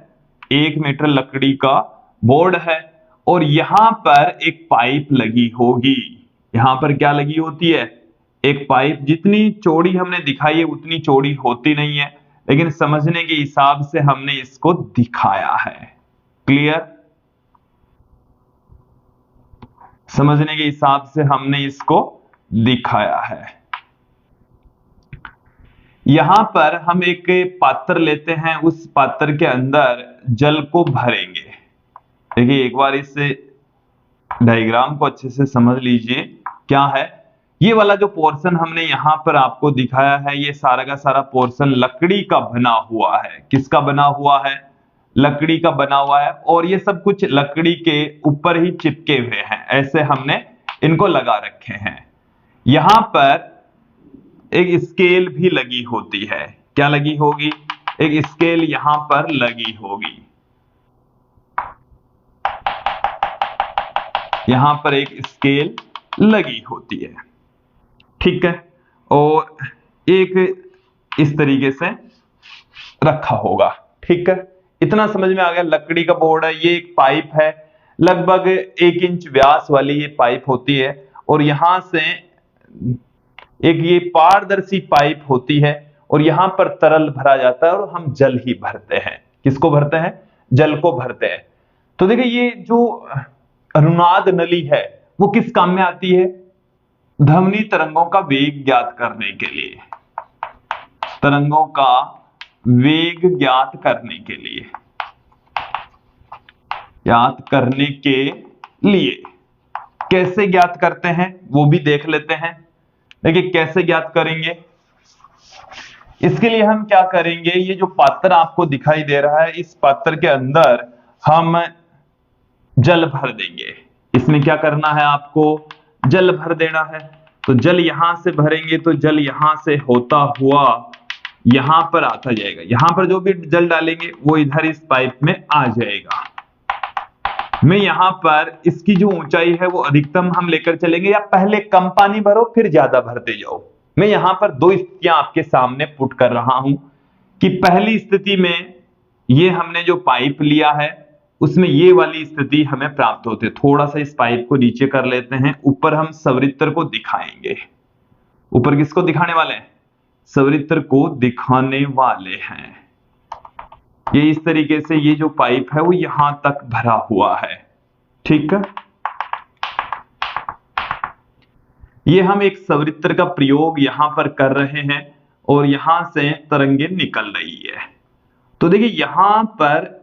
1 मीटर लकड़ी का बोर्ड है, और यहां पर एक पाइप लगी होगी। यहां पर क्या लगी होती है, एक पाइप। जितनी चौड़ी हमने दिखाई है उतनी चौड़ी होती नहीं है, लेकिन समझने के हिसाब से हमने इसको दिखाया है। क्लियर? समझने के हिसाब से हमने इसको दिखाया है। यहां पर हम एक पात्र लेते हैं, उस पात्र के अंदर जल को भरेंगे। देखिए एक बार इस डायग्राम को अच्छे से समझ लीजिए। क्या है, ये वाला जो पोर्शन हमने यहां पर आपको दिखाया है, ये सारा का सारा पोर्शन लकड़ी का बना हुआ है। किसका बना हुआ है, लकड़ी का बना हुआ है, और ये सब कुछ लकड़ी के ऊपर ही चिपके हुए हैं। ऐसे हमने इनको लगा रखे हैं। यहां पर एक स्केल भी लगी होती है। क्या लगी होगी, एक स्केल यहां पर लगी होगी। यहां पर एक स्केल लगी होती है, ठीक है, और एक इस तरीके से रखा होगा। ठीक है, इतना समझ में आ गया। लकड़ी का बोर्ड है, ये एक पाइप है, लगभग 1 इंच व्यास वाली ये पाइप होती है, और यहां से एक ये पारदर्शी पाइप होती है, और यहां पर तरल भरा जाता है, और हम जल ही भरते हैं। किसको भरते हैं, जल को भरते हैं। तो देखिए ये जो अनुनाद नली है वो किस काम में आती है, ध्वनि तरंगों का वेग ज्ञात करने के लिए। तरंगों का वेग ज्ञात करने के लिए, ज्ञात करने के लिए कैसे ज्ञात करते हैं वो भी देख लेते हैं। देखिए कैसे ज्ञात करेंगे, इसके लिए हम क्या करेंगे, ये जो पात्र आपको दिखाई दे रहा है, इस पात्र के अंदर हम जल भर देंगे। इसमें क्या करना है, आपको जल भर देना है। तो जल यहां से भरेंगे तो जल यहां से होता हुआ यहां पर आता जाएगा। यहां पर जो भी जल डालेंगे वो इधर इस पाइप में आ जाएगा। मैं यहां पर इसकी जो ऊंचाई है वो अधिकतम हम लेकर चलेंगे, या पहले कम पानी भरो फिर ज्यादा भरते जाओ। मैं यहां पर 2 स्थितियां आपके सामने पुट कर रहा हूं कि पहली स्थिति में ये हमने जो पाइप लिया है उसमें ये वाली स्थिति हमें प्राप्त होती है। थोड़ा सा इस पाइप को नीचे कर लेते हैं, ऊपर हम सवृत्तर को दिखाएंगे। ऊपर किसको दिखाने वाले हैं, सवृत्तर को दिखाने वाले हैं। ये इस तरीके से ये जो पाइप है वो यहां तक भरा हुआ है। ठीक है, ये हम एक सवृत्तर का प्रयोग यहां पर कर रहे हैं, और यहां से तरंगे निकल रही है। तो देखिए यहां पर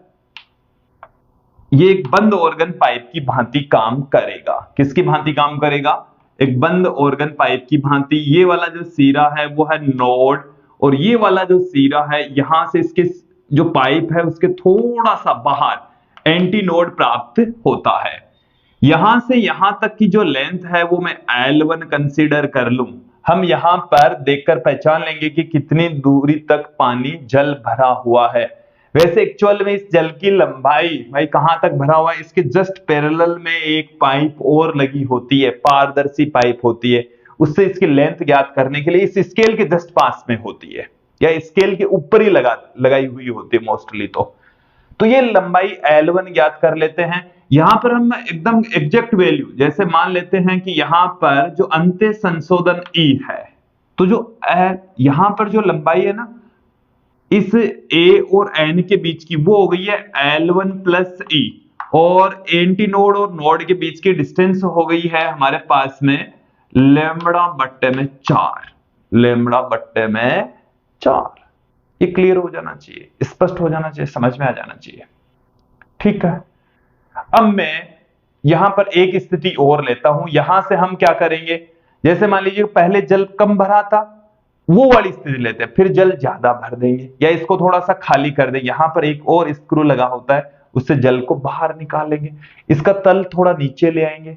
ये एक बंद ऑर्गन पाइप की भांति काम करेगा। किसकी भांति काम करेगा, एक बंद ऑर्गन पाइप की भांति। ये वाला जो सीरा है वो है नोड, और ये वाला जो सीरा है यहां से इसके जो पाइप है उसके थोड़ा सा बाहर एंटी नोड प्राप्त होता है। यहां से यहां तक की जो लेंथ है वो मैं L1 कंसीडर कर लूं। हम यहां पर देखकर पहचान लेंगे कि कितनी दूरी तक पानी जल भरा हुआ है। वैसे एक्चुअल में इस जल की लंबाई भाई कहां तक भरा हुआ है, इसके जस्ट पैरेलल में एक पाइप और लगी होती है, पारदर्शी पाइप होती है, उससे इसकी लेंथ ज्ञात करने के लिए इस स्केल के जस्ट पास में होती है या स्केल के ऊपर ही लगाई हुई होती है मोस्टली। तो ये लंबाई L1 ज्ञात कर लेते हैं। यहां पर हम एकदम एग्जैक्ट वैल्यू जैसे मान लेते हैं कि यहां पर जो अंत्य संशोधन E है, तो जो यहां पर जो लंबाई है ना इस A और N के बीच की, वो हो गई है L1 प्लस E, और एंटी नोड और नोड के बीच की डिस्टेंस हो गई है हमारे पास में लैम्बडा बट्टे में 4, लैम्बडा बट्टे में 4। ये क्लियर हो जाना चाहिए, स्पष्ट हो जाना चाहिए, समझ में आ जाना चाहिए। ठीक है, अब मैं यहां पर एक स्थिति और लेता हूं। यहां से हम क्या करेंगे, जैसे मान लीजिए पहले जल कम भरा था, वो वाली स्थिति लेते हैं, फिर जल ज्यादा भर देंगे या इसको थोड़ा सा खाली कर देंगे। यहां पर एक और स्क्रू लगा होता है, उससे जल को बाहर निकालेंगे, इसका तल थोड़ा नीचे ले आएंगे।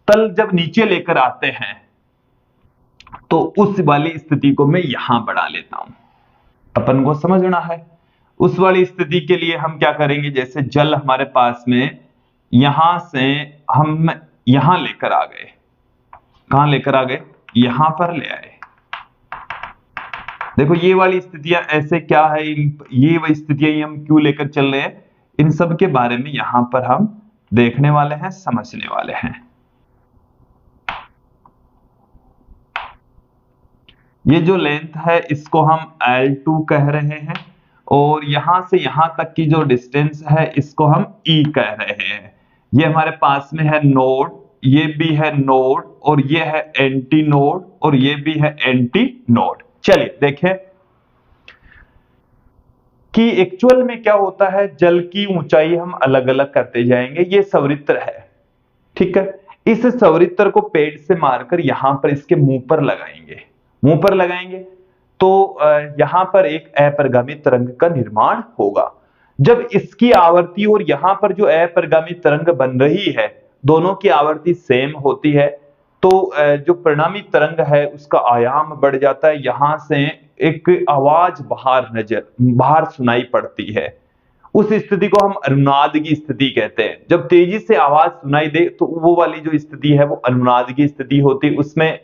तल जब नीचे लेकर आते हैं तो उस वाली स्थिति को मैं यहां बढ़ा लेता हूं, अपन को समझना है। उस वाली स्थिति के लिए हम क्या करेंगे, जैसे जल हमारे पास में यहां से हम यहां लेकर आ गए, कहां लेकर आ गए, यहां पर ले आए। देखो ये वाली स्थितियां ऐसे क्या है, ये वही स्थितियां हम क्यों लेकर चल रहे हैं, इन सब के बारे में यहां पर हम देखने वाले हैं, समझने वाले हैं। ये जो लेंथ है इसको हम L2 कह रहे हैं, और यहां से यहां तक की जो डिस्टेंस है इसको हम E कह रहे हैं। ये हमारे पास में है नोड, ये भी है नोड, और ये है एंटी नोड, और ये भी है एंटी नोड। चलिए देखें कि एक्चुअल में क्या होता है, जल की ऊंचाई हम अलग अलग करते जाएंगे। ये संवृत्त है, ठीक है, इस संवृत्त को पेड़ से मारकर यहां पर इसके मुंह पर लगाएंगे, मुंह पर लगाएंगे तो यहां पर एक अपरिगामी तरंग का निर्माण होगा। जब इसकी आवर्ती और यहां पर जो अपरिगामी तरंग बन रही है, दोनों की आवर्ती सेम होती है, तो जो परिणामी तरंग है उसका आयाम बढ़ जाता है। यहां से एक आवाज बाहर सुनाई पड़ती है, उस स्थिति को हम अनुनाद की स्थिति कहते हैं। जब तेजी से आवाज सुनाई दे तो वो वाली जो स्थिति है वो अनुनाद की स्थिति होती है। उसमें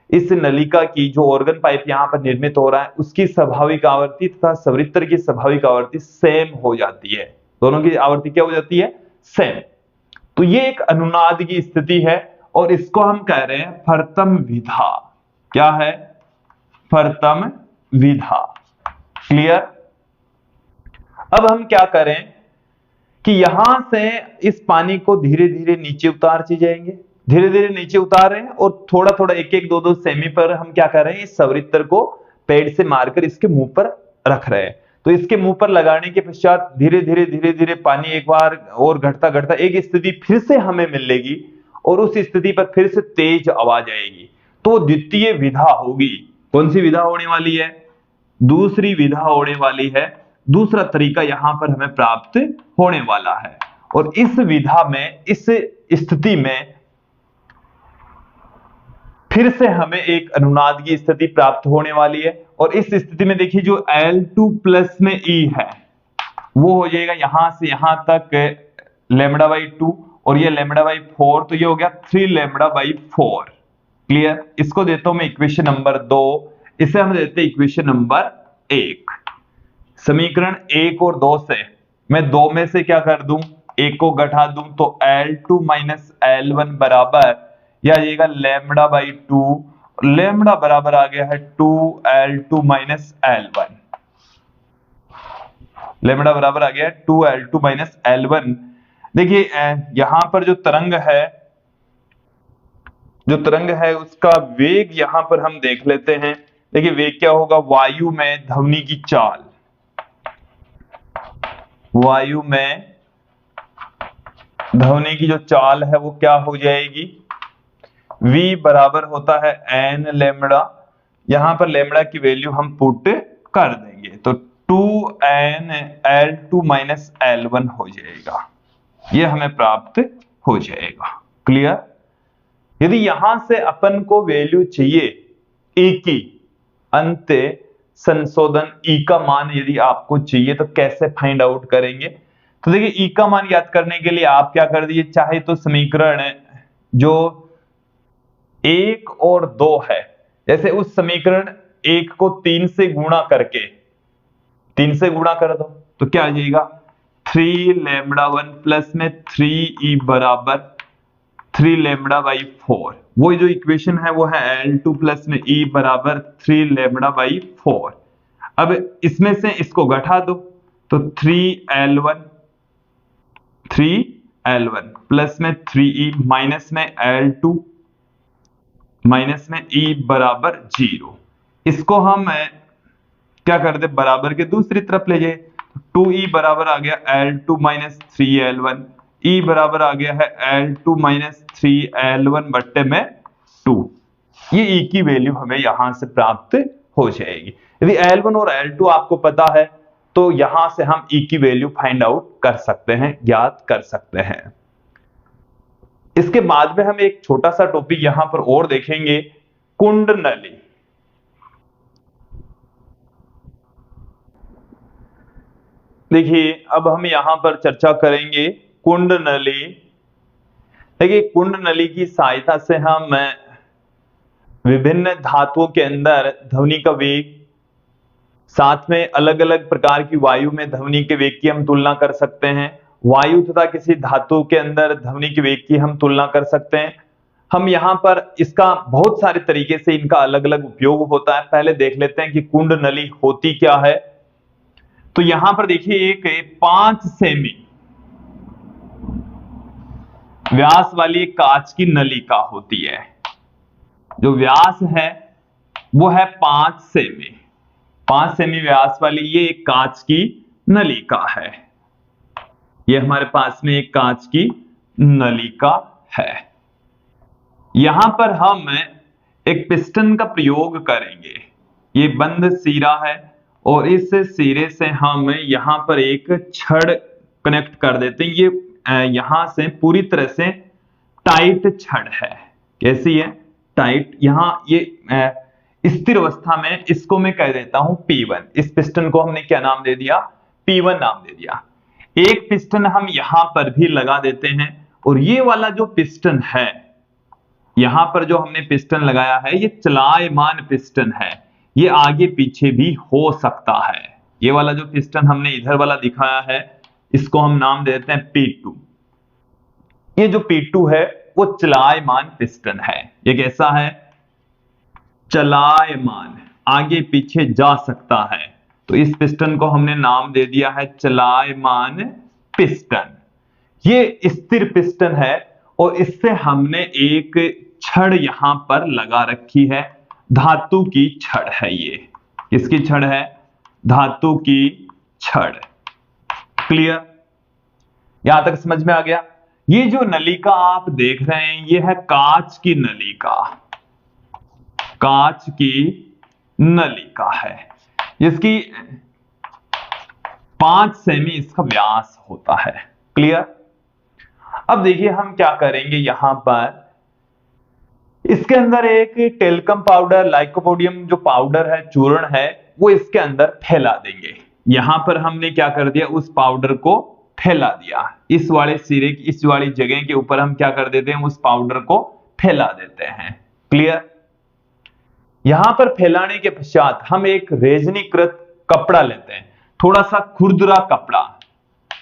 इस नलिका की जो ऑर्गन पाइप यहां पर निर्मित हो रहा है उसकी स्वाभाविक आवर्ती तथा संवृत्त की स्वाभाविक आवर्ती सेम हो जाती है, दोनों की आवर्ती क्या हो जाती है, सेम। तो ये एक अनुनाद की स्थिति है और इसको हम कह रहे हैं फर्तम विधा। क्या है, फर्तम विधा। क्लियर। अब हम क्या करें कि यहां से इस पानी को धीरे धीरे नीचे उतारते जाएंगे, धीरे धीरे नीचे उतार रहे हैं, और थोड़ा थोड़ा एक एक दो दो सेमी पर हम क्या कर रहे हैं, इस संवृत्त को पेड़ से मारकर इसके मुंह पर रख रहे हैं। तो इसके मुंह पर लगाने के पश्चात धीरे धीरे पानी एक बार और घटता घटता एक स्थिति फिर से हमें मिलेगी, और उस स्थिति पर फिर से तेज आवाज आएगी। तो द्वितीय विधा होगी। कौन सी विधा होने वाली है, दूसरी विधा होने वाली है। दूसरा तरीका यहां पर हमें प्राप्त होने वाला है, और इस विधा में, इस स्थिति में फिर से हमें एक अनुनाद की स्थिति प्राप्त होने वाली है। और इस स्थिति में देखिए जो L2 प्लस में E है वो हो जाएगा यहां से यहां तक लैम्बडा बाई 2, और ये लैम्बडा बाई 4, तो ये हो गया 3 लैम्बडा बाई 4। क्लियर। इसको देता हूं मैं इक्वेशन नंबर 2, इसे हम देते हैं इक्वेशन नंबर 1। समीकरण 1 और 2 से मैं 2 में से क्या कर दूं, 1 को घटा दूं, तो L2 माइनस L1 बराबर या आएगा लैम्बडा बाई 2, लैम्बडा बराबर आ गया है 2L2 माइनस L1, लैम्बडा बराबर आ गया है 2L2 माइनस L1। देखिए यहां पर जो तरंग है उसका वेग यहां पर हम देख लेते हैं। देखिए वेग क्या होगा, वायु में ध्वनि की चाल, वायु में ध्वनि की जो चाल है वो क्या हो जाएगी, v बराबर होता है n लैम्बडा। यहां पर लैम्बडा की वैल्यू हम पुट कर देंगे तो 2n L2 माइनस L1 हो जाएगा। ये हमें प्राप्त हो जाएगा। क्लियर? यदि यहां से अपन को वैल्यू चाहिए ए की, अंत संशोधन ई का मान यदि आपको चाहिए तो कैसे फाइंड आउट करेंगे? तो देखिए ई का मान याद करने के लिए आप क्या कर दीजिए, चाहे तो समीकरण जो 1 और 2 है, जैसे उस समीकरण 1 को 3 से गुणा करके 3 से गुणा कर दो तो क्या आ जाएगा, 3 लैम्बडा 1 प्लस में 3e बराबर 3 लैम्बडा बाई 4। वो जो इक्वेशन है वो है L2 प्लस में e बराबर 3 लैम्बडा बाई 4। अब इसमें से इसको घटा दो तो 3L1 प्लस में 3e माइनस में L2 माइनस में e बराबर 0। इसको हम क्या कर दे, बराबर के दूसरी तरफ ले जाए, 2e बराबर आ गया L2 माइनस 3L1, e बराबर आ गया है L2 माइनस 3L1 बट्टे में 2। ये e की वैल्यू हमें यहां से प्राप्त हो जाएगी। यदि L1 और L2 आपको पता है तो यहां से हम e की वैल्यू फाइंड आउट कर सकते हैं, ज्ञात कर सकते हैं। इसके बाद में हम एक छोटा सा टॉपिक यहां पर और देखेंगे, कुंडली। देखिए अब हम यहां पर चर्चा करेंगे कुंडली। देखिए कुंडली की सहायता से हम विभिन्न धातुओं के अंदर ध्वनि का वेग, साथ में अलग अलग प्रकार की वायु में ध्वनि के वेग की हम तुलना कर सकते हैं। वायु तथा किसी धातु के अंदर ध्वनि के वेग की हम तुलना कर सकते हैं। हम यहाँ पर इसका बहुत सारे तरीके से इनका अलग अलग उपयोग होता है। पहले देख लेते हैं कि कुंडली होती क्या है। तो यहां पर देखिए एक 5 सेमी व्यास वाली एक कांच की नलिका होती है। जो व्यास है वो है 5 सेमी, 5 सेमी व्यास वाली ये एक कांच की नलिका है। ये हमारे पास में एक कांच की नलिका है। यहां पर हम एक पिस्टन का प्रयोग करेंगे। ये बंद सिरा है और इस सिरे से हम यहां पर एक छड़ कनेक्ट कर देते हैं। ये यहां से पूरी तरह से टाइट छड़ है। कैसी है? टाइट। यहां ये स्थिर अवस्था में इसको मैं कह देता हूं P1। इस पिस्टन को हमने क्या नाम दे दिया? P1 नाम दे दिया। एक पिस्टन हम यहां पर भी लगा देते हैं और ये वाला जो पिस्टन है, यहां पर जो हमने पिस्टन लगाया है ये चलायमान पिस्टन है। ये आगे पीछे भी हो सकता है। ये वाला जो पिस्टन हमने इधर वाला दिखाया है इसको हम नाम देते हैं P2। ये जो P2 है वो चलायमान पिस्टन है। ये कैसा है? चलायमान, आगे पीछे जा सकता है। तो इस पिस्टन को हमने नाम दे दिया है चलायमान पिस्टन। ये स्थिर पिस्टन है और इससे हमने एक छड़ यहां पर लगा रखी है। धातु की छड़ है। ये किसकी छड़ है? धातु की छड़। क्लियर? यहां तक समझ में आ गया? ये जो नलिका आप देख रहे हैं ये है कांच की नलिका। कांच की नलिका है जिसकी 5 सेमी इसका व्यास होता है। क्लियर? अब देखिए हम क्या करेंगे, यहां पर इसके अंदर एक टेल्कम पाउडर, लाइकोपोडियम जो पाउडर है, चूर्ण है, वो इसके अंदर फैला देंगे। यहां पर हमने क्या कर दिया, उस पाउडर को फैला दिया। इस वाले सिरे की, इस वाली जगह के ऊपर हम क्या कर देते हैं, उस पाउडर को फैला देते हैं। क्लियर? यहां पर फैलाने के पश्चात हम एक रेजिनीकृत कपड़ा लेते हैं, थोड़ा सा खुरदरा कपड़ा,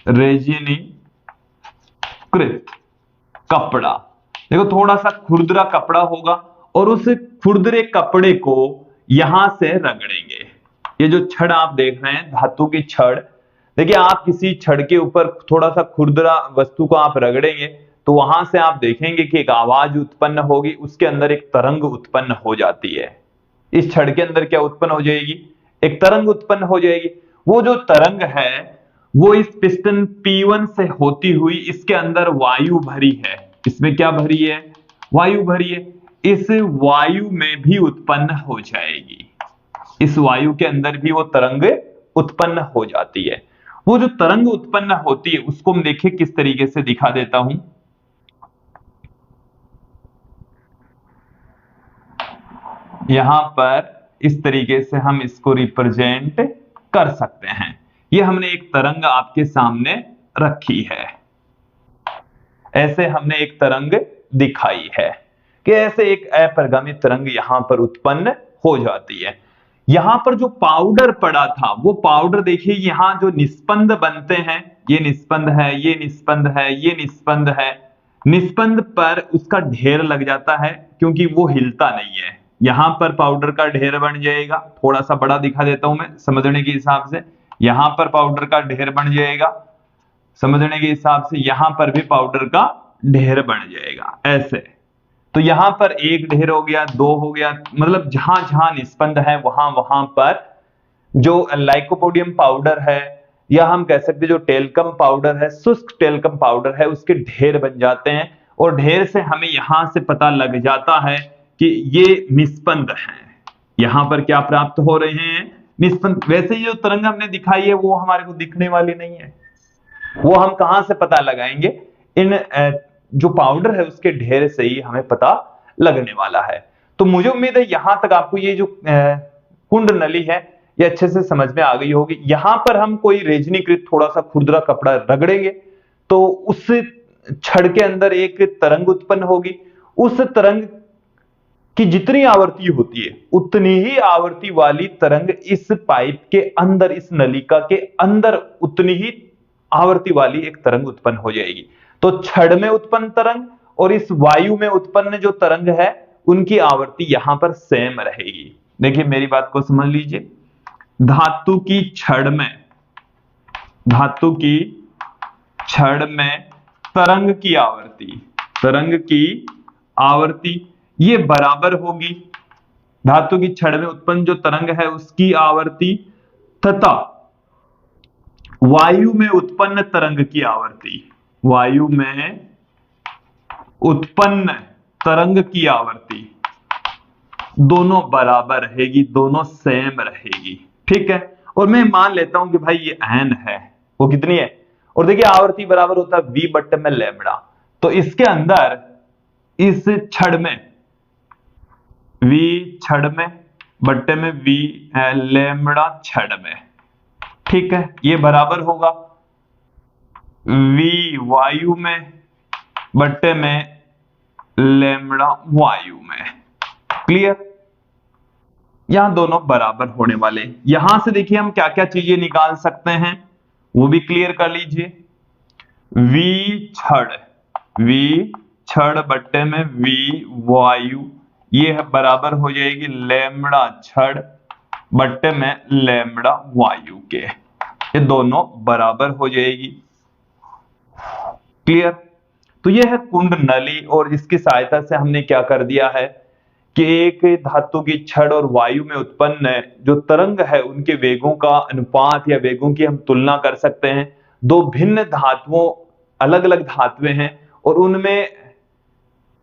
रेजिनीकृत कपड़ा। देखो थोड़ा सा खुरदरा कपड़ा होगा और उस खुरदरे कपड़े को यहां से रगड़ेंगे। ये जो छड़ आप देख रहे हैं, धातु की छड़, देखिए आप किसी छड़ के ऊपर थोड़ा सा खुरदरा वस्तु को आप रगड़ेंगे तो वहां से आप देखेंगे कि एक आवाज उत्पन्न होगी, उसके अंदर एक तरंग उत्पन्न हो जाती है। इस छड़ के अंदर क्या उत्पन्न हो जाएगी? एक तरंग उत्पन्न हो जाएगी। वो जो तरंग है वो इस पिस्टन P1 से होती हुई इसके अंदर वायु भरी है। इसमें क्या भरी है? वायु भरी है। इस वायु में भी उत्पन्न हो जाएगी। इस वायु के अंदर भी वो तरंग उत्पन्न हो जाती है वो जो तरंग उत्पन्न होती है उसको हम देखिए किस तरीके से दिखा देता हूं। यहां पर इस तरीके से हम इसको रिप्रेजेंट कर सकते हैं। ये हमने एक तरंग आपके सामने रखी है, ऐसे हमने एक तरंग दिखाई है कि ऐसे एक अपरिगामी तरंग यहां पर उत्पन्न हो जाती है। यहां पर जो पाउडर पड़ा था वो पाउडर देखिए, यहां जो निस्पंद बनते हैं, ये निस्पंद है, ये निस्पंद है, ये निस्पंद है, निस्पंद पर उसका ढेर लग जाता है क्योंकि वो हिलता नहीं है। यहां पर पाउडर का ढेर बन जाएगा, थोड़ा सा बड़ा दिखा देता हूं मैं समझने के हिसाब से। यहां पर पाउडर का ढेर बन जाएगा, समझने के हिसाब से यहां पर भी पाउडर का ढेर बन जाएगा ऐसे। तो यहां पर एक ढेर हो गया, दो हो गया, मतलब जहां जहां निस्पंद है वहां वहां पर जो लाइकोपोडियम पाउडर है, या हम कह सकते जो टेल्कम पाउडर है, शुष्क टेल्कम पाउडर है, उसके ढेर बन जाते हैं। और ढेर से हमें यहां से पता लग जाता है कि ये निस्पंद है। यहां पर क्या प्राप्त हो रहे हैं? निस्पंद। वैसे ये जो तरंग हमने दिखाई है वो हमारे को दिखने वाली नहीं है, वो हम कहां से पता लगाएंगे? इन जो पाउडर है उसके ढेर से ही हमें पता लगने वाला है। तो मुझे उम्मीद है यहां तक आपको ये जो कुंड नली है ये अच्छे से समझ में आ गई होगी। यहां पर हम कोई रेजनीकृत थोड़ा सा खुरदरा कपड़ा रगड़ेंगे तो उस छड़ के अंदर एक तरंग उत्पन्न होगी। उस तरंग की जितनी आवृत्ति होती है उतनी ही आवृत्ति वाली तरंग इस पाइप के अंदर, इस नलिका के अंदर उतनी ही आवृत्ति वाली एक तरंग उत्पन्न हो जाएगी। तो छड़ में उत्पन्न तरंग और इस वायु में उत्पन्न जो तरंग है उनकी आवृत्ति यहां पर सेम रहेगी। देखिए मेरी बात को समझ लीजिए। धातु की छड़ में, धातु की छड़ में तरंग की आवृत्ति, तरंग की आवृत्ति ये बराबर होगी धातु की छड़ में उत्पन्न जो तरंग है उसकी आवृत्ति तथा वायु में उत्पन्न तरंग की आवृत्ति, वायु में उत्पन्न तरंग की आवृत्ति दोनों बराबर रहेगी, दोनों सेम रहेगी। ठीक है। और मैं मान लेता हूं कि भाई ये n है, वो कितनी है? और देखिए आवृत्ति बराबर होता है v बट्टे में लैम्बडा। तो इसके अंदर इस छड़ में v छड़ में बट्टे में v लैम्बडा छड़ में, ठीक है, ये बराबर होगा v वायु में बट्टे में लैम्बडा वायु में। क्लियर? यहां दोनों बराबर होने वाले। यहां से देखिए हम क्या क्या चीजें निकाल सकते हैं वो भी क्लियर कर लीजिए। v छड़ बट्टे में v वायु, ये है बराबर हो जाएगी लैम्बडा छड़ बट्टे में लैम्बडा वायु के। ये दोनों बराबर हो जाएगी। क्लियर? तो ये है कुंड नली, और इसकी सहायता से हमने क्या कर दिया है कि एक धातु की छड़ और वायु में उत्पन्न जो तरंग है उनके वेगों का अनुपात या वेगों की हम तुलना कर सकते हैं। दो भिन्न धातुओं, अलग अलग धातुएं हैं और उनमें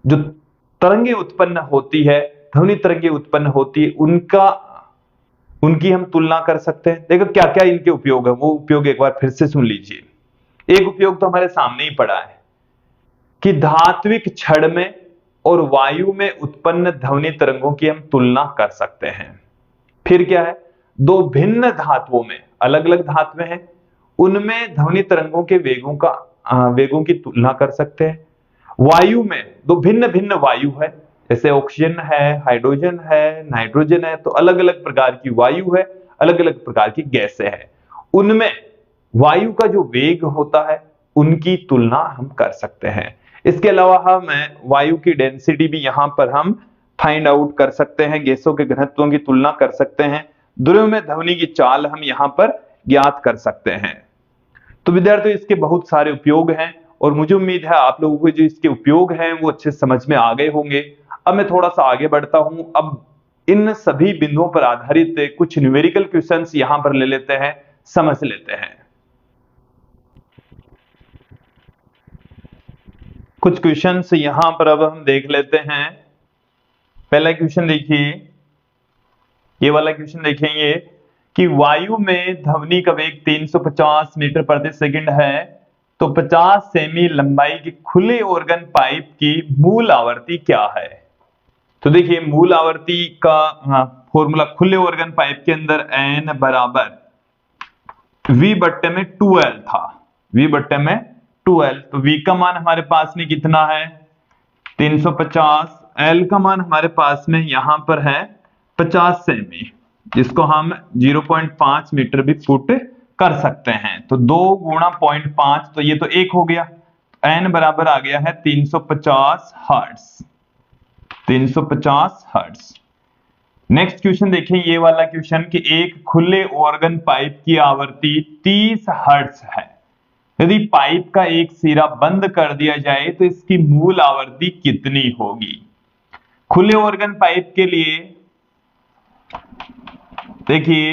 जो तरंगे उत्पन्न होती है, ध्वनि तरंगे उत्पन्न होती है, उनकी हम तुलना कर सकते हैं। देखो क्या क्या इनके उपयोग है, वो उपयोग एक बार फिर से सुन लीजिए। एक उपयोग तो हमारे सामने ही पड़ा है कि धात्विक छड़ में और वायु में उत्पन्न ध्वनि तरंगों की हम तुलना कर सकते हैं। फिर क्या है? दो भिन्न धातुओं में, अलग अलग धातुएं हैं, उनमें ध्वनि तरंगों के वेगों की तुलना कर सकते हैं। वायु में दो भिन्न भिन्न वायु है, जैसे ऑक्सीजन है, हाइड्रोजन है, नाइट्रोजन है, तो अलग अलग प्रकार की वायु है, अलग अलग प्रकार की गैसें हैं। उनमें वायु का जो वेग होता है उनकी तुलना हम कर सकते हैं। इसके अलावा हम वायु की डेंसिटी भी यहां पर हम फाइंड आउट कर सकते हैं, गैसों के घनत्वों की तुलना कर सकते हैं, द्रव्य में ध्वनि की चाल हम यहां पर ज्ञात कर सकते हैं। तो विद्यार्थियों इसके बहुत सारे उपयोग हैं और मुझे उम्मीद है आप लोगों को जो इसके उपयोग हैं वो अच्छे समझ में आ गए होंगे। अब मैं थोड़ा सा आगे बढ़ता हूं। अब इन सभी बिंदुओं पर आधारित कुछ न्यूमेरिकल क्वेश्चंस यहां पर ले लेते हैं, समझ लेते हैं। कुछ क्वेश्चंस यहां पर अब हम देख लेते हैं। पहला क्वेश्चन देखिए, ये वाला क्वेश्चन देखेंगे कि वायु में ध्वनि का वेग 350 मीटर प्रति सेकंड है, तो 50 सेमी लंबाई के खुले ऑर्गन पाइप की मूल आवर्ती क्या है। तो देखिए मूल आवर्ती का फॉर्मूला खुले ऑर्गन पाइप के अंदर n बराबर v बट्टे में 2l था, v बट्टे में 2l। तो v का मान हमारे पास में कितना है 350, l का मान हमारे पास में यहां पर है 50 सेमी, जिसको हम 0.5 मीटर भी पुट कर सकते हैं। तो 2 गुणा 0.5, तो ये तो 1 हो गया। n बराबर आ गया है 350 हर्ट्ज, 350 हर्ट्ज। नेक्स्ट क्वेश्चन देखिए ये वाला क्वेश्चन कि एक खुले ऑर्गन पाइप की आवृत्ति 30 हर्ट्ज है। यदि पाइप का एक सिरा बंद कर दिया जाए तो इसकी मूल आवृत्ति कितनी होगी। खुले ऑर्गन पाइप के लिए देखिए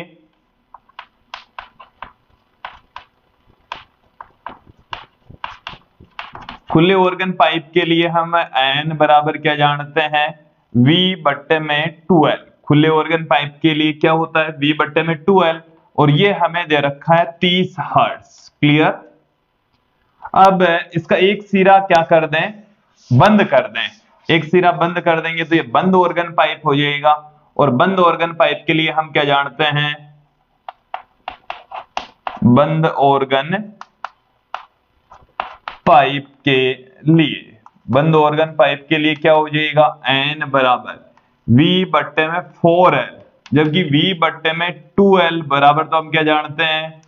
खुले ऑर्गन पाइप के लिए हम n बराबर क्या जानते हैं v बट्टे में 2l। खुले ऑर्गन पाइप के लिए क्या होता है v बट्टे में 2l, और ये हमें दे रखा है 30 हर्ट्ज। क्लियर। अब इसका एक सिरा क्या कर दें, बंद कर दें। एक सिरा बंद कर देंगे तो ये बंद ऑर्गन पाइप हो जाएगा, और बंद ऑर्गन पाइप के लिए हम क्या जानते हैं, बंद ऑर्गन पाइप के लिए, बंद ऑर्गन पाइप के लिए क्या हो जाएगा n बराबर v बट्टे में 4l, जबकि v बट्टे में 2l बराबर तो हम क्या जानते हैं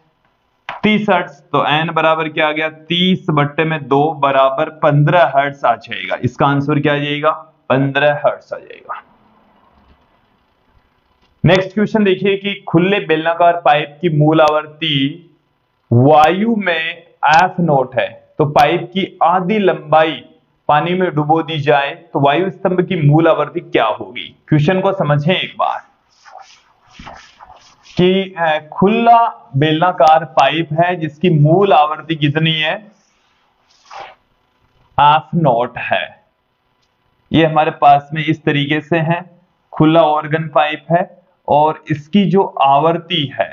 30 हर्ट्ज। तो n बराबर क्या आ गया 30 बट्टे में 2 बराबर 15 हर्ट्ज आ जाएगा। इसका आंसर क्या आ जाएगा 15 हर्ट्ज आ जाएगा। नेक्स्ट क्वेश्चन देखिए कि खुले बेलनाकार पाइप की मूल आवर्ती वायु में f0 है, तो पाइप की आधी लंबाई पानी में डुबो दी जाए तो वायु स्तंभ की मूल आवर्ती क्या होगी। क्वेश्चन को समझें एक बार कि खुला बेलनाकार पाइप है जिसकी मूल आवर्ती कितनी है f0 है। ये हमारे पास में इस तरीके से है, खुला ऑर्गन पाइप है और इसकी जो आवर्ती है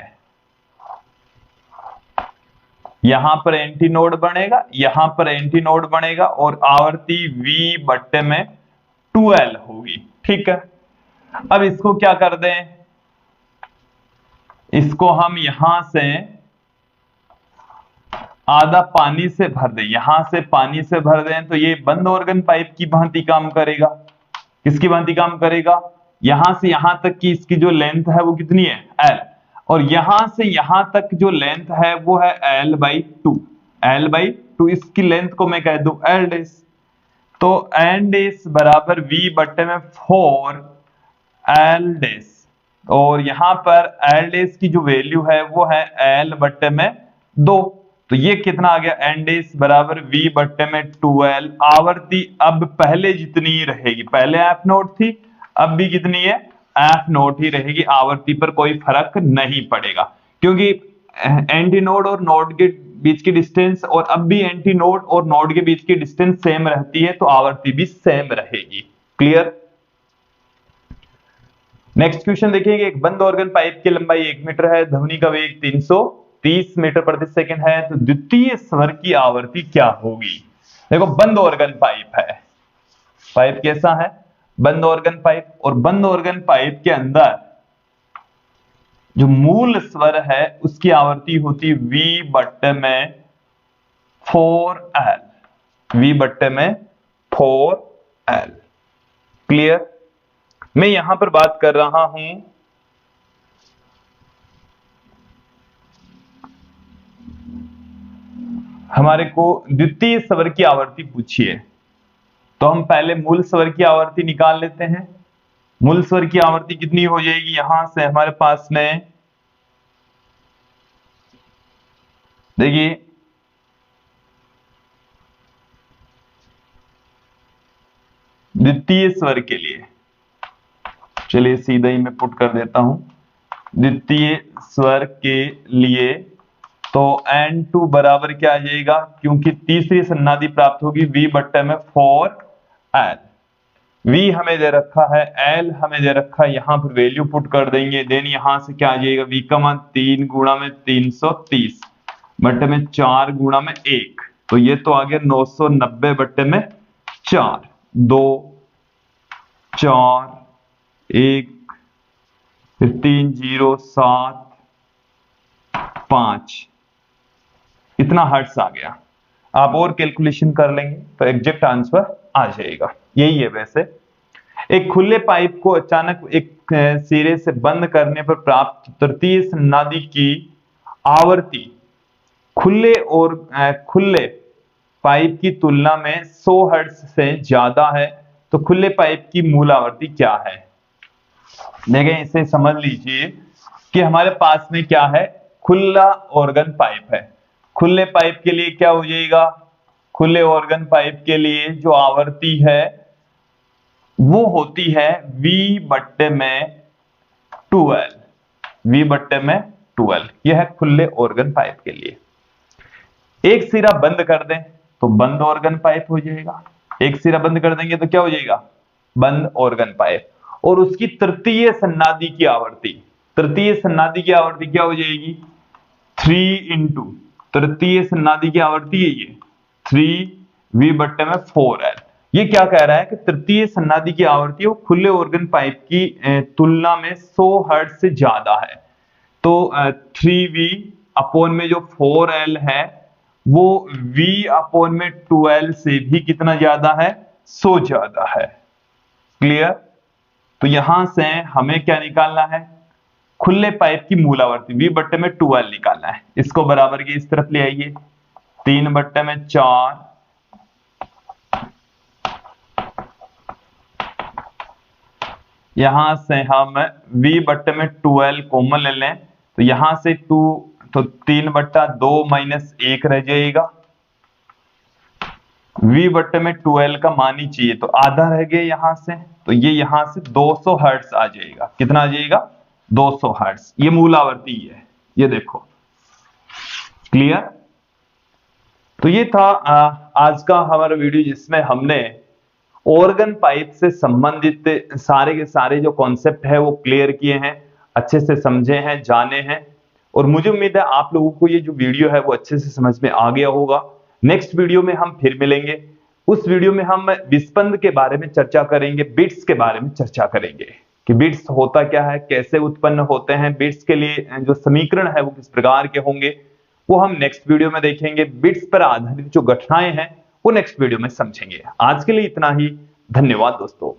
यहां पर एंटी नोड बनेगा, यहां पर एंटी नोड बनेगा, और आवर्ती v बट्टे में 2l होगी। ठीक है। अब इसको क्या कर दें, इसको हम यहां से आधा पानी से भर दें, यहां से पानी से भर दें तो ये बंद ऑर्गन पाइप की भांति काम करेगा। किसकी भांति काम करेगा, यहां से यहां तक की इसकी जो लेंथ है वो कितनी है l, और यहां से यहां तक जो लेंथ है वो है l/2, l/2। इसकी लेंथ को मैं कह दूं l डेस, तो n डेस बराबर v बट्टे में 4l डेस, और यहां पर l डेस की जो वैल्यू है वो है l बट्टे में 2, तो ये कितना आ गया n डेस बराबर v बट्टे में 2l। आवर्ती अब पहले जितनी ही रहेगी, पहले f0 थी, अब भी कितनी है f0 ही रहेगी, आवर्ती पर कोई फर्क नहीं पड़ेगा, क्योंकि एंटी नोड और नोड के बीच की डिस्टेंस और अब भी एंटी नोड और नोड के बीच की डिस्टेंस सेम रहती है, तो आवर्ती भी सेम रहेगी। क्लियर। नेक्स्ट क्वेश्चन देखिए एक बंद ऑर्गन पाइप की लंबाई 1 मीटर है, ध्वनि का वेग 330 मीटर प्रति सेकंड है, तो द्वितीय स्वर की आवर्ती क्या होगी। देखो बंद ऑर्गन पाइप है, पाइप कैसा है बंद ऑर्गन पाइप, और बंद ऑर्गन पाइप के अंदर जो मूल स्वर है उसकी आवर्ती होती v बट्टे में 4l, v बट्टे में 4l। क्लियर। मैं यहां पर बात कर रहा हूं हमारे को द्वितीय स्वर की आवर्ती पूछी है, तो हम पहले मूल स्वर की आवर्ती निकाल लेते हैं। मूल स्वर की आवर्ती कितनी हो जाएगी, यहां से हमारे पास में देखिए द्वितीय स्वर के लिए, चलिए सीधा ही मैं पुट कर देता हूं, द्वितीय स्वर के लिए तो n2 बराबर क्या आ जाएगा, क्योंकि तीसरी सन्नादि प्राप्त होगी v बट्टे में 4l। V हमें दे रखा है, L हमें दे रखा है, यहाँ पर वैल्यू पुट कर देंगे। देन यहाँ से क्या आ जाएगा, V का मान 3 गुणा में 330 बट्टे में 4 गुणा में 1, तो ये तो आ गया 990 बट्टे में 4, 2 4 1 फिर 3 0 7 5, इतना हर्ट्ज आ गया। आप और कैलकुलेशन कर लेंगे तो एग्जैक्ट आंसर आ जाएगा। यही है वैसे। एक खुले पाइप को अचानक एक सिरे से बंद करने पर प्राप्त तृतीय सन्नादी की आवृत्ति खुले पाइप की तुलना में 100 हर्ट्ज से ज्यादा है, तो खुले पाइप की मूल आवृत्ति क्या है। देखें, इसे समझ लीजिए कि हमारे पास में क्या है, खुला ऑर्गन पाइप है। खुले पाइप के लिए क्या हो जाएगा, खुले ऑर्गन पाइप के लिए जो आवृत्ति है वो होती है V बट्टे में 12, V बट्टे में 12। यह है खुले ऑर्गन पाइप के लिए। एक सिरा बंद कर दें तो बंद ऑर्गन पाइप हो जाएगा, एक सिरा बंद कर देंगे तो क्या हो जाएगा, बंद ऑर्गन पाइप। और उसकी तृतीय सन्नादी की आवृत्ति, तृतीय सन्नादी की आवृत्ति क्या हो जाएगी, 3 इंटू तृतीय सन्नादी की आवृत्ति है ये 3V बट्टे में 4L। ये क्या कह रहा है कि तृतीय सन्नादी की आवृत्ति वो खुले ऑर्गन पाइप की तुलना में 100 हर्ट्ज से ज्यादा है, तो 3V अपॉन में जो 4L है वो V अपॉन में 12 से भी कितना ज्यादा है, 100 ज्यादा है। क्लियर। तो यहां से हमें क्या निकालना है, खुले पाइप की मूल आवृत्ति V बट्टे में 12 निकालना है। इसको बराबर की इस तरफ ले आइए, 3 बट्टे में 4, यहां से हम V बट्टे में 12 कॉमन ले लें तो यहां से 2 तो 3 बट्टा 2 माइनस 1 रह जाएगा। V बट्टे में 12 का मान ही चाहिए तो आधा रह गया यहां से, तो ये यहां से 200 हर्ट्ज आ जाएगा। कितना आ जाएगा, 200 हर्ट्ज। ये मूल आवृत्ति है, ये देखो। क्लियर। तो ये था आज का हमारा वीडियो, जिसमें हमने ऑर्गन पाइप से संबंधित सारे के सारे जो कॉन्सेप्ट है वो क्लियर किए हैं, अच्छे से समझे हैं, जाने हैं। और मुझे उम्मीद है आप लोगों को ये जो वीडियो है वो अच्छे से समझ में आ गया होगा। नेक्स्ट वीडियो में हम फिर मिलेंगे। उस वीडियो में हम विस्पंद के बारे में चर्चा करेंगे, बिट्स के बारे में चर्चा करेंगे कि बिट्स होता क्या है, कैसे उत्पन्न होते हैं, बिट्स के लिए जो समीकरण है वो किस प्रकार के होंगे, वो हम नेक्स्ट वीडियो में देखेंगे। बिट्स पर आधारित जो घटनाएं हैं वो नेक्स्ट वीडियो में समझेंगे। आज के लिए इतना ही। धन्यवाद दोस्तों।